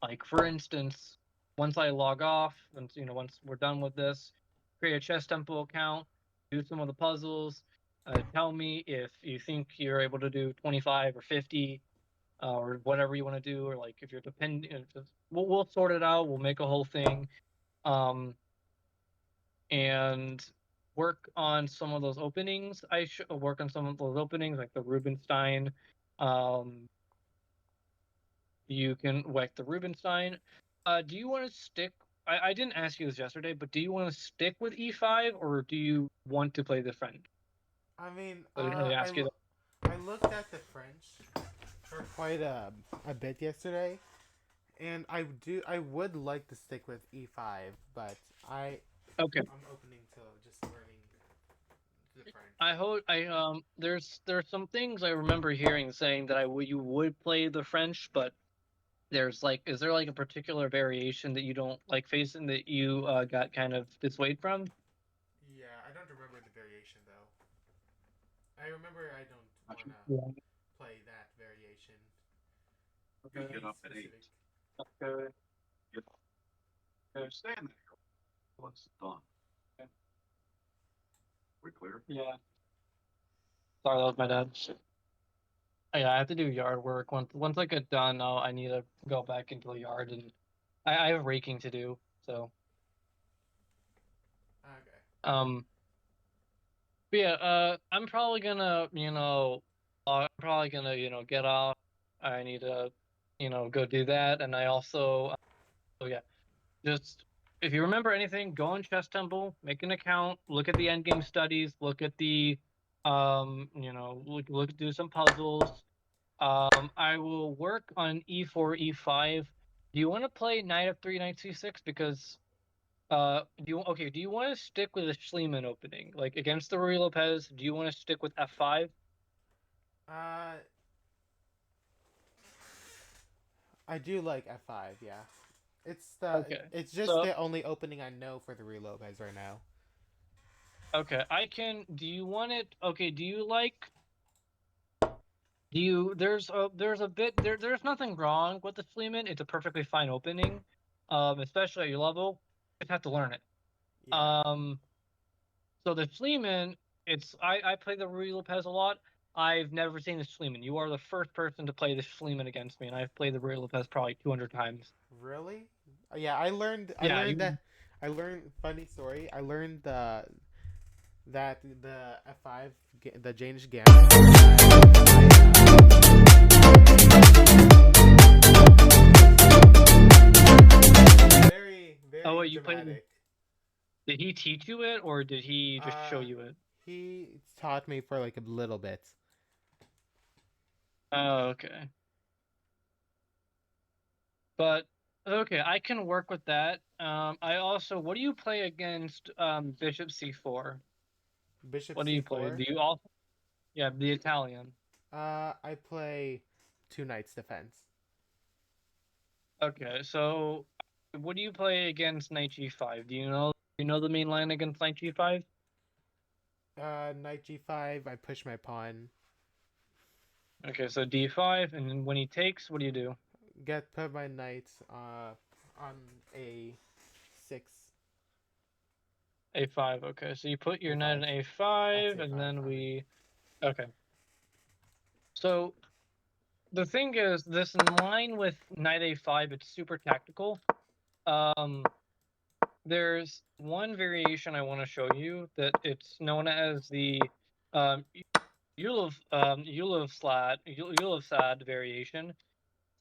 like for instance, once I log off, once we're done with this, create a chess tempo account, do some of the puzzles. Tell me if you think you're able to do 25 or 50, or whatever you want to do, or like if you're depending. We'll sort it out. We'll make a whole thing. Um, and work on some of those openings. I should work on some of those openings, like the Rubinstein. Um, you can whack the Rubinstein. Do you want to stick? I didn't ask you this yesterday, but do you want to stick with e5 or do you want to play the French? I mean, I didn't really ask you that. I looked at the French for quite a bit yesterday, and I would like to stick with e5, but Okay. I'm opening to just learning the French. there's some things I remember hearing saying that you would play the French, but there's like is there like a particular variation that you don't like facing that you got kind of dissuade from? Yeah, I don't remember the variation though. I remember I don't wanna Yeah. play that variation. Okay. Be specific. Okay. Okay. Yeah. Sorry, that was my dad. Yeah, I have to do yard work. Once I get done, I need to go back into the yard and I have raking to do. So Okay. um but yeah, I'm probably gonna, get off. I need to, go do that. And I also, oh yeah, just if you remember anything, go on Chess Temple, make an account, look at the endgame studies, look at the, do some puzzles. I will work on e4, e5. Do you want to play knight f3, knight c6? Because do you want to stick with the Schliemann opening? Like against the Ruy Lopez, do you want to stick with f5? Uh, I do like F5. Yeah, it's the Okay. it's just So, the only opening I know for the Ruy Lopez right now. okay, do you want it? Okay, do you like do you there's a bit there's nothing wrong with the Schliemann. It's a perfectly fine opening. Especially at your level. You just have to learn it. Yeah, Um So the Schliemann, I play the Ruy Lopez a lot. I've never seen the Schliemann. You are the first person to play the Schliemann against me, and I've played the Ruy Lopez probably 200 times. really? Yeah, I learned. I Yeah, learned you. that. I learned. Funny story. I learned that the F5 the Danish gambit. Very Oh, very wait, you played. dramatic. Did he teach you it, or did he just show Uh, you it? he taught me for like a little bit. Oh, okay. But okay, I can work with that. I also, what do you play against Bishop C4? Bishop What do you play? C4. Do you also? Yeah, the Italian. I play two knights defense. Okay, so what do you play against Knight G5? Do you know the main line against Knight G5? Knight G5. I push my pawn. Okay, so D5, and then when he takes, what do you do? Put my knight on A6. A5. Okay, so you put your knight A5. on That's A5, and A5. then I mean, we. Okay. So the thing is, this line with knight A5, it's super tactical. Um, there's one variation I want to show you that it's known as the um Ulov variation.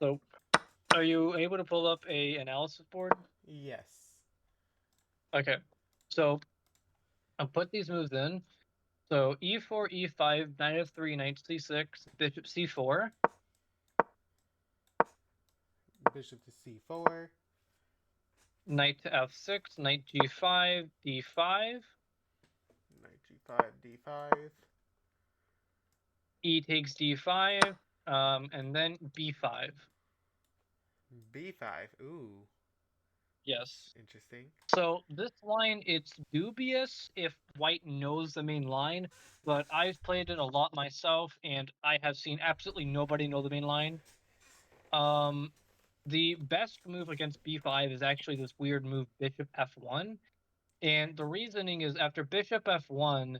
So are you able to pull up a analysis board? yes. Okay. So I'll put these moves in. So e4, e5, knight f3, knight c6, bishop c4, Bishop to C4. knight to f6, knight g5, d5, Knight G5. D5. e takes d5, and then b5. B5. Ooh, Yes. interesting. So this line, it's dubious if white knows the main line, but I've played it a lot myself, and I have seen absolutely nobody know the main line. Um, the best move against b5 is actually this weird move, bishop f1. And the reasoning is after bishop f1,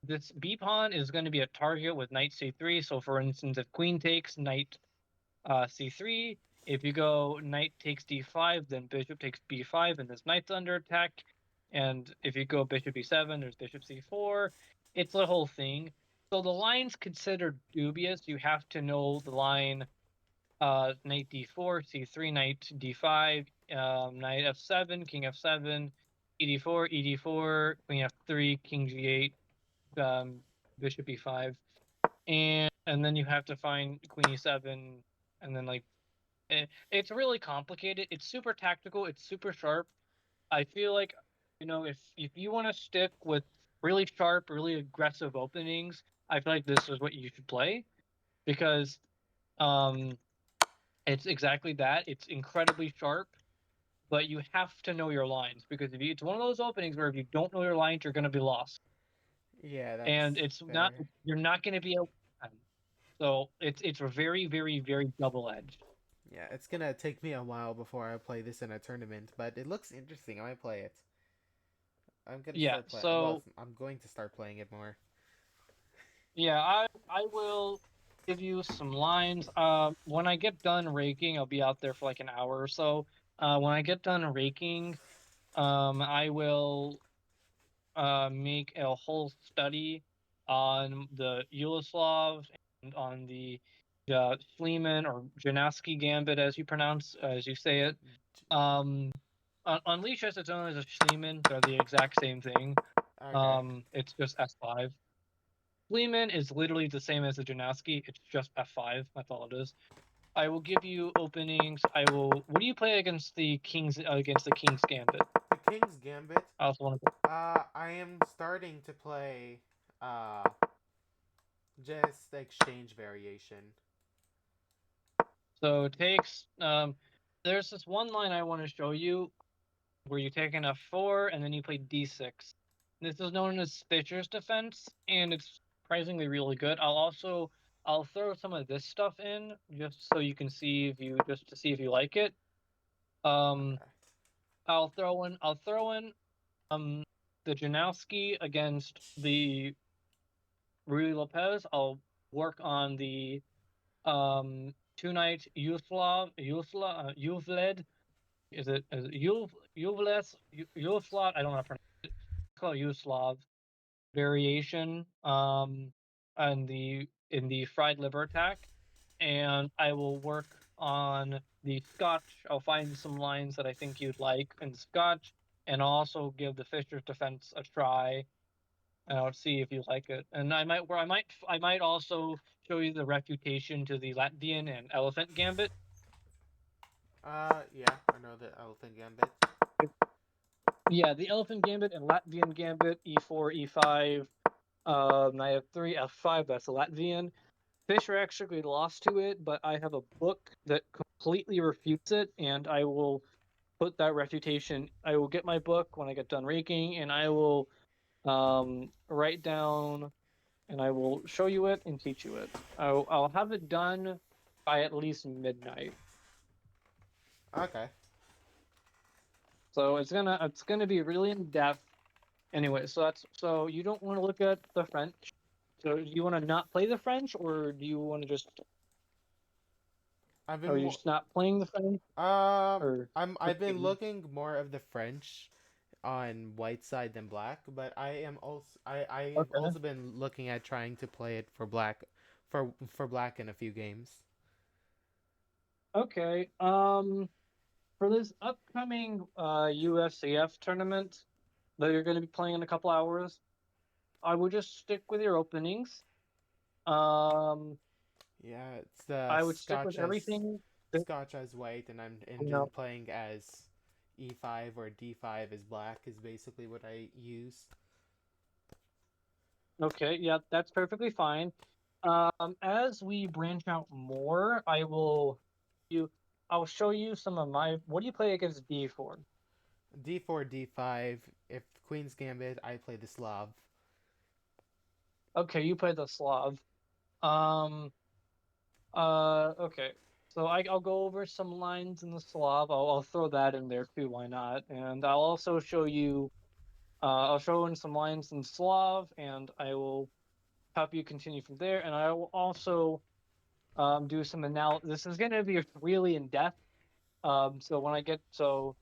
this b pawn is going to be a target with knight c3. So for instance, if queen takes, knight c3. If you go knight takes d5, then bishop takes b5, and this knight's under attack. And if you go bishop e7, there's bishop c4. It's the whole thing. So the line's considered dubious. You have to know the line knight d4, c3, knight d5, knight f7, king f7, ed4, ed4, queen f3, king g8, um, bishop e5, and then you have to find queen e7, and then like it's really complicated. It's super tactical. It's super sharp. I feel like if you want to stick with really sharp, really aggressive openings, I feel like this is what you should play because um, it's exactly that. It's incredibly sharp, but you have to know your lines because if you, it's one of those openings where if you don't know your lines, you're going to be lost, Yeah, and that's it's not fair. you're not going to be able. So it's a very very very double edged. Yeah, it's gonna take me a while before I play this in a tournament, but it looks interesting. I might play it. I'm gonna Yeah. start playing. Well, So I'm going to start playing it more. yeah, I will give you some lines. When I get done raking, I'll be out there for like an hour or so. When I get done raking, I will make a whole study on the Yugoslav and on the Schliemann or Janaski gambit, as you pronounce, as you say it. Um, on Leash it's known as a Schliemann. They're the exact same thing. Okay. It's just S5. Schliemann is literally the same as the Janaski. It's just F5. That's all it is. I will give you openings. I will. What do you play against the Kings? Against the King's Gambit? The King's Gambit. I also want to. I am starting to play uh just the exchange variation. So it takes. There's this one line I want to show you where you take an F4 and then you play D6. This is known as Fischer's defense, and it's surprisingly really good. I'll throw some of this stuff in just so you can see if you just to see if you like it. Um, Okay. I'll throw in the Janowski against the Rui Lopez. I'll work on the two night Uvled. Is it Uvles Uvlot? I don't know how to pronounce it. It's called Uslav variation. And the in the fried liver attack, and I will work on the Scotch. I'll find some lines that I think you'd like in Scotch, and I'll also give the Fisher's defense a try, and I'll see if you like it. And I might also show you the refutation to the Latvian and Elephant Gambit. Yeah, I know the Elephant Gambit. Yeah, the Elephant Gambit and Latvian Gambit, E4, E5, knight f3, f5, that's the Latvian. Fisher actually lost to it, but I have a book that completely refutes it, and I will put that refutation. I will get my book when I get done raking, and I will write down and I will show you it and teach you it. I'll have it done by at least midnight. Okay. So it's gonna be really in depth. Anyway, so you don't want to look at the French. So do you want to not play the French, or do you want to just I've are been you more. just not playing the French, or I've what's been the looking more of the French on white side than black, but I've okay? also been looking at trying to play it for black, for black in a few games. Okay. For this upcoming USCF tournament that you're going to be playing in a couple hours, I would just stick with your openings. Um, Yeah, it's the I would stick with everything that Scotch as white, and you then know. playing as E5 or D5 as black is basically what I use. Okay, yeah, that's perfectly fine. As we branch out more, you I'll show you some of my. What do you play against D4? D4, D5. If Queen's Gambit, I play the Slav. Okay, you play the Slav. Um, okay. So I'll go over some lines in the Slav. I'll throw that in there too. Why not? And I'll also show you. I'll show in some lines in Slav, and I will help you continue from there. And I will also do some analysis. This is going to be really in depth. So when I get so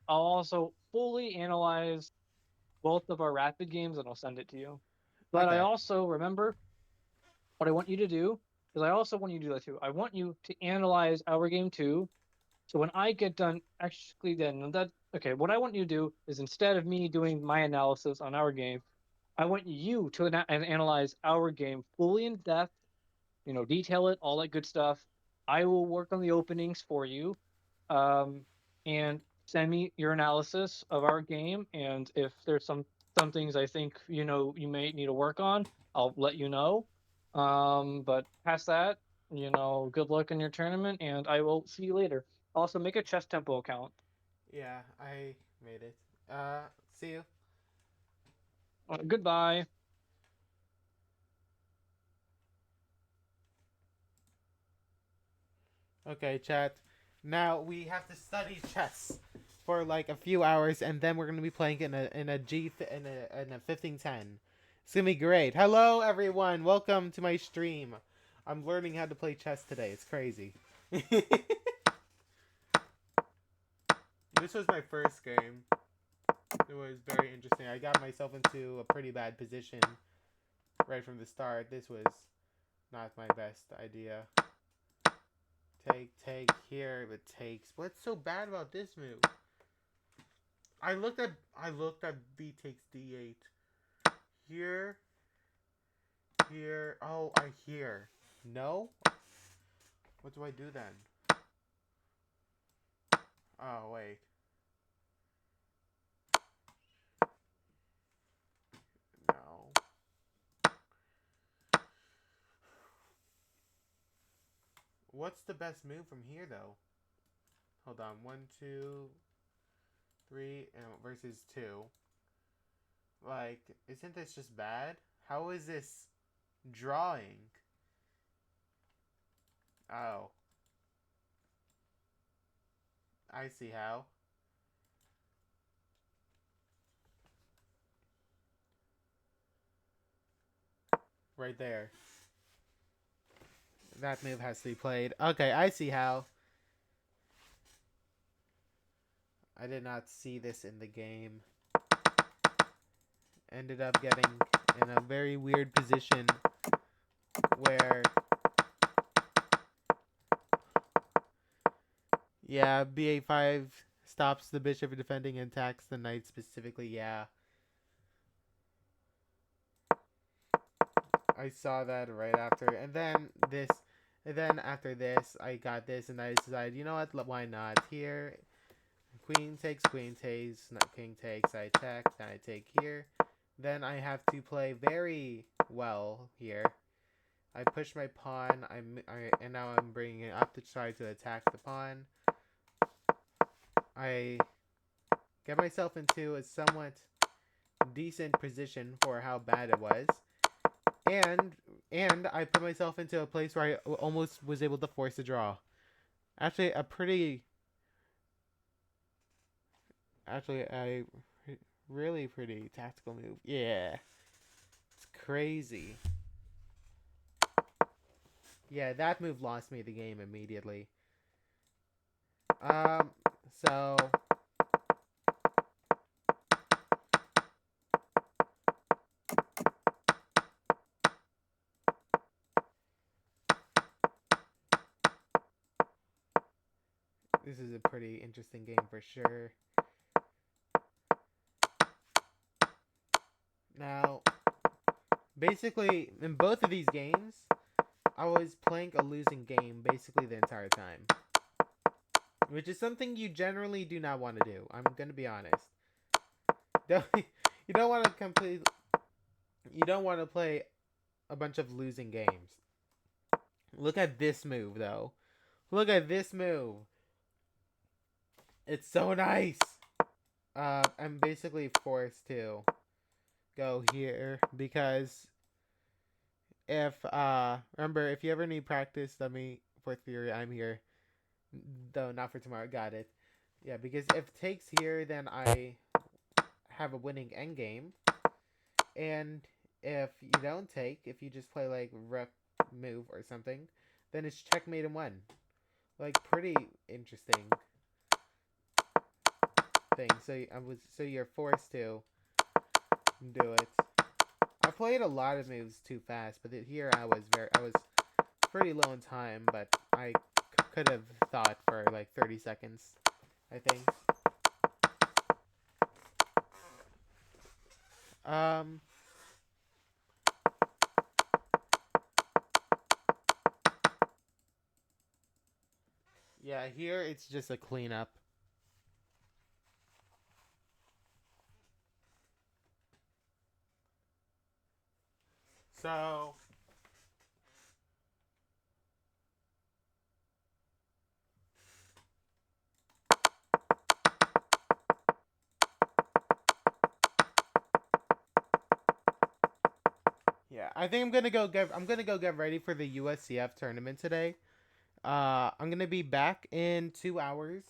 I'll also fully analyze both of our rapid games, and I'll send it to you. But I Okay. also remember what I want you to do is I also want you to do that too. I want you to analyze our game too. So when I get done, actually, then that okay. What I want you to do is instead of me doing my analysis on our game, I want you to analyze our game fully in depth. Detail it, all that good stuff. I will work on the openings for you, and send me your analysis of our game. And if there's some some things I think you may need to work on, I'll let you know. But past that, good luck in your tournament, and I will see you later. Also, make a chess tempo account. Yeah, I made it. See you. Goodbye. Okay, chat. Now we have to study chess for like a few hours, and then we're gonna be playing in a 1510. It's gonna be great. Hello, everyone. Welcome to my stream. I'm learning how to play chess today. It's crazy. This was my first game. It was very interesting. I got myself into a pretty bad position right from the start. This was not my best idea. Take here, but takes. What's so bad about this move? I looked at B takes D8. Here, here. Oh, I hear. No. What do I do then? Oh wait. No. What's the best move from here though? Hold on. 1, 2, 3, and versus 2. Like, isn't this just bad? How is this drawing? Oh, I see how. Right there. That move has to be played. Okay, I see how. I did not see this in the game. Ended up getting in a very weird position where, yeah, ba5 stops the bishop from defending and attacks the knight specifically. Yeah, I saw that right after, and then after this, I got this, and I decided, you know what? Why not? Here, queen takes, not king takes. I attack, then I take here. Then I have to play very well here. I push my pawn. And now I'm bringing it up to try to attack the pawn. I get myself into a somewhat decent position for how bad it was, and I put myself into a place where I almost was able to force a draw. Actually, a really pretty tactical move. Yeah, it's crazy. Yeah, that move lost me the game immediately. Um, so this is a pretty interesting game for sure. Now, basically, in both of these games, I was playing a losing game basically the entire time, which is something you generally do not want to do. I'm gonna be honest. You don't want to complete. You don't want to play a bunch of losing games. Look at this move, though. Look at this move. It's so nice. I'm basically forced to go here because if remember, if you ever need practice, let me for theory. I'm here. Though not for tomorrow. Got it. Yeah, because if takes here, then I have a winning endgame, and if you don't take, if you just play like rook move or something, then it's checkmate and one. Like pretty interesting thing. So you're forced to do it. I played a lot of moves too fast, but here I was pretty low in time, but I could have thought for like 30 seconds, I think. Um, yeah, here it's just a cleanup. So yeah, I think I'm gonna go get ready for the USCF tournament today. I'm gonna be back in 2 hours.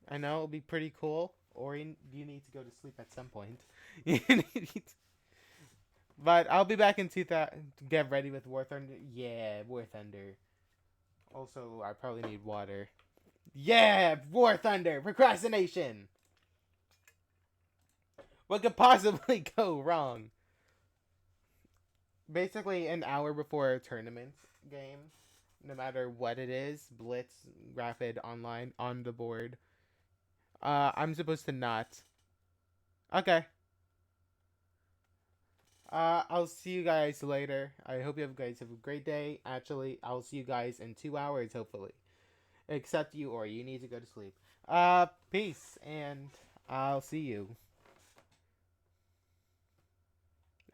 I know it'll be pretty cool. Or you need to go to sleep at some point. But I'll be back in 2000 to get ready with War Thunder. Yeah, War Thunder. Also, I probably need water. Yeah, War Thunder. Procrastination. What could possibly go wrong? Basically, an hour before a tournament game, no matter what it is, blitz, rapid, online, on the board. I'm supposed to not. Okay. I'll see you guys later. I hope you guys have a great day. Actually, I'll see you guys in 2 hours, hopefully. Except you, or you need to go to sleep. Peace, and I'll see you.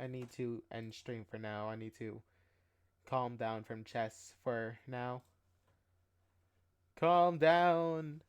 I need to end stream for now. I need to calm down from chess for now. Calm down.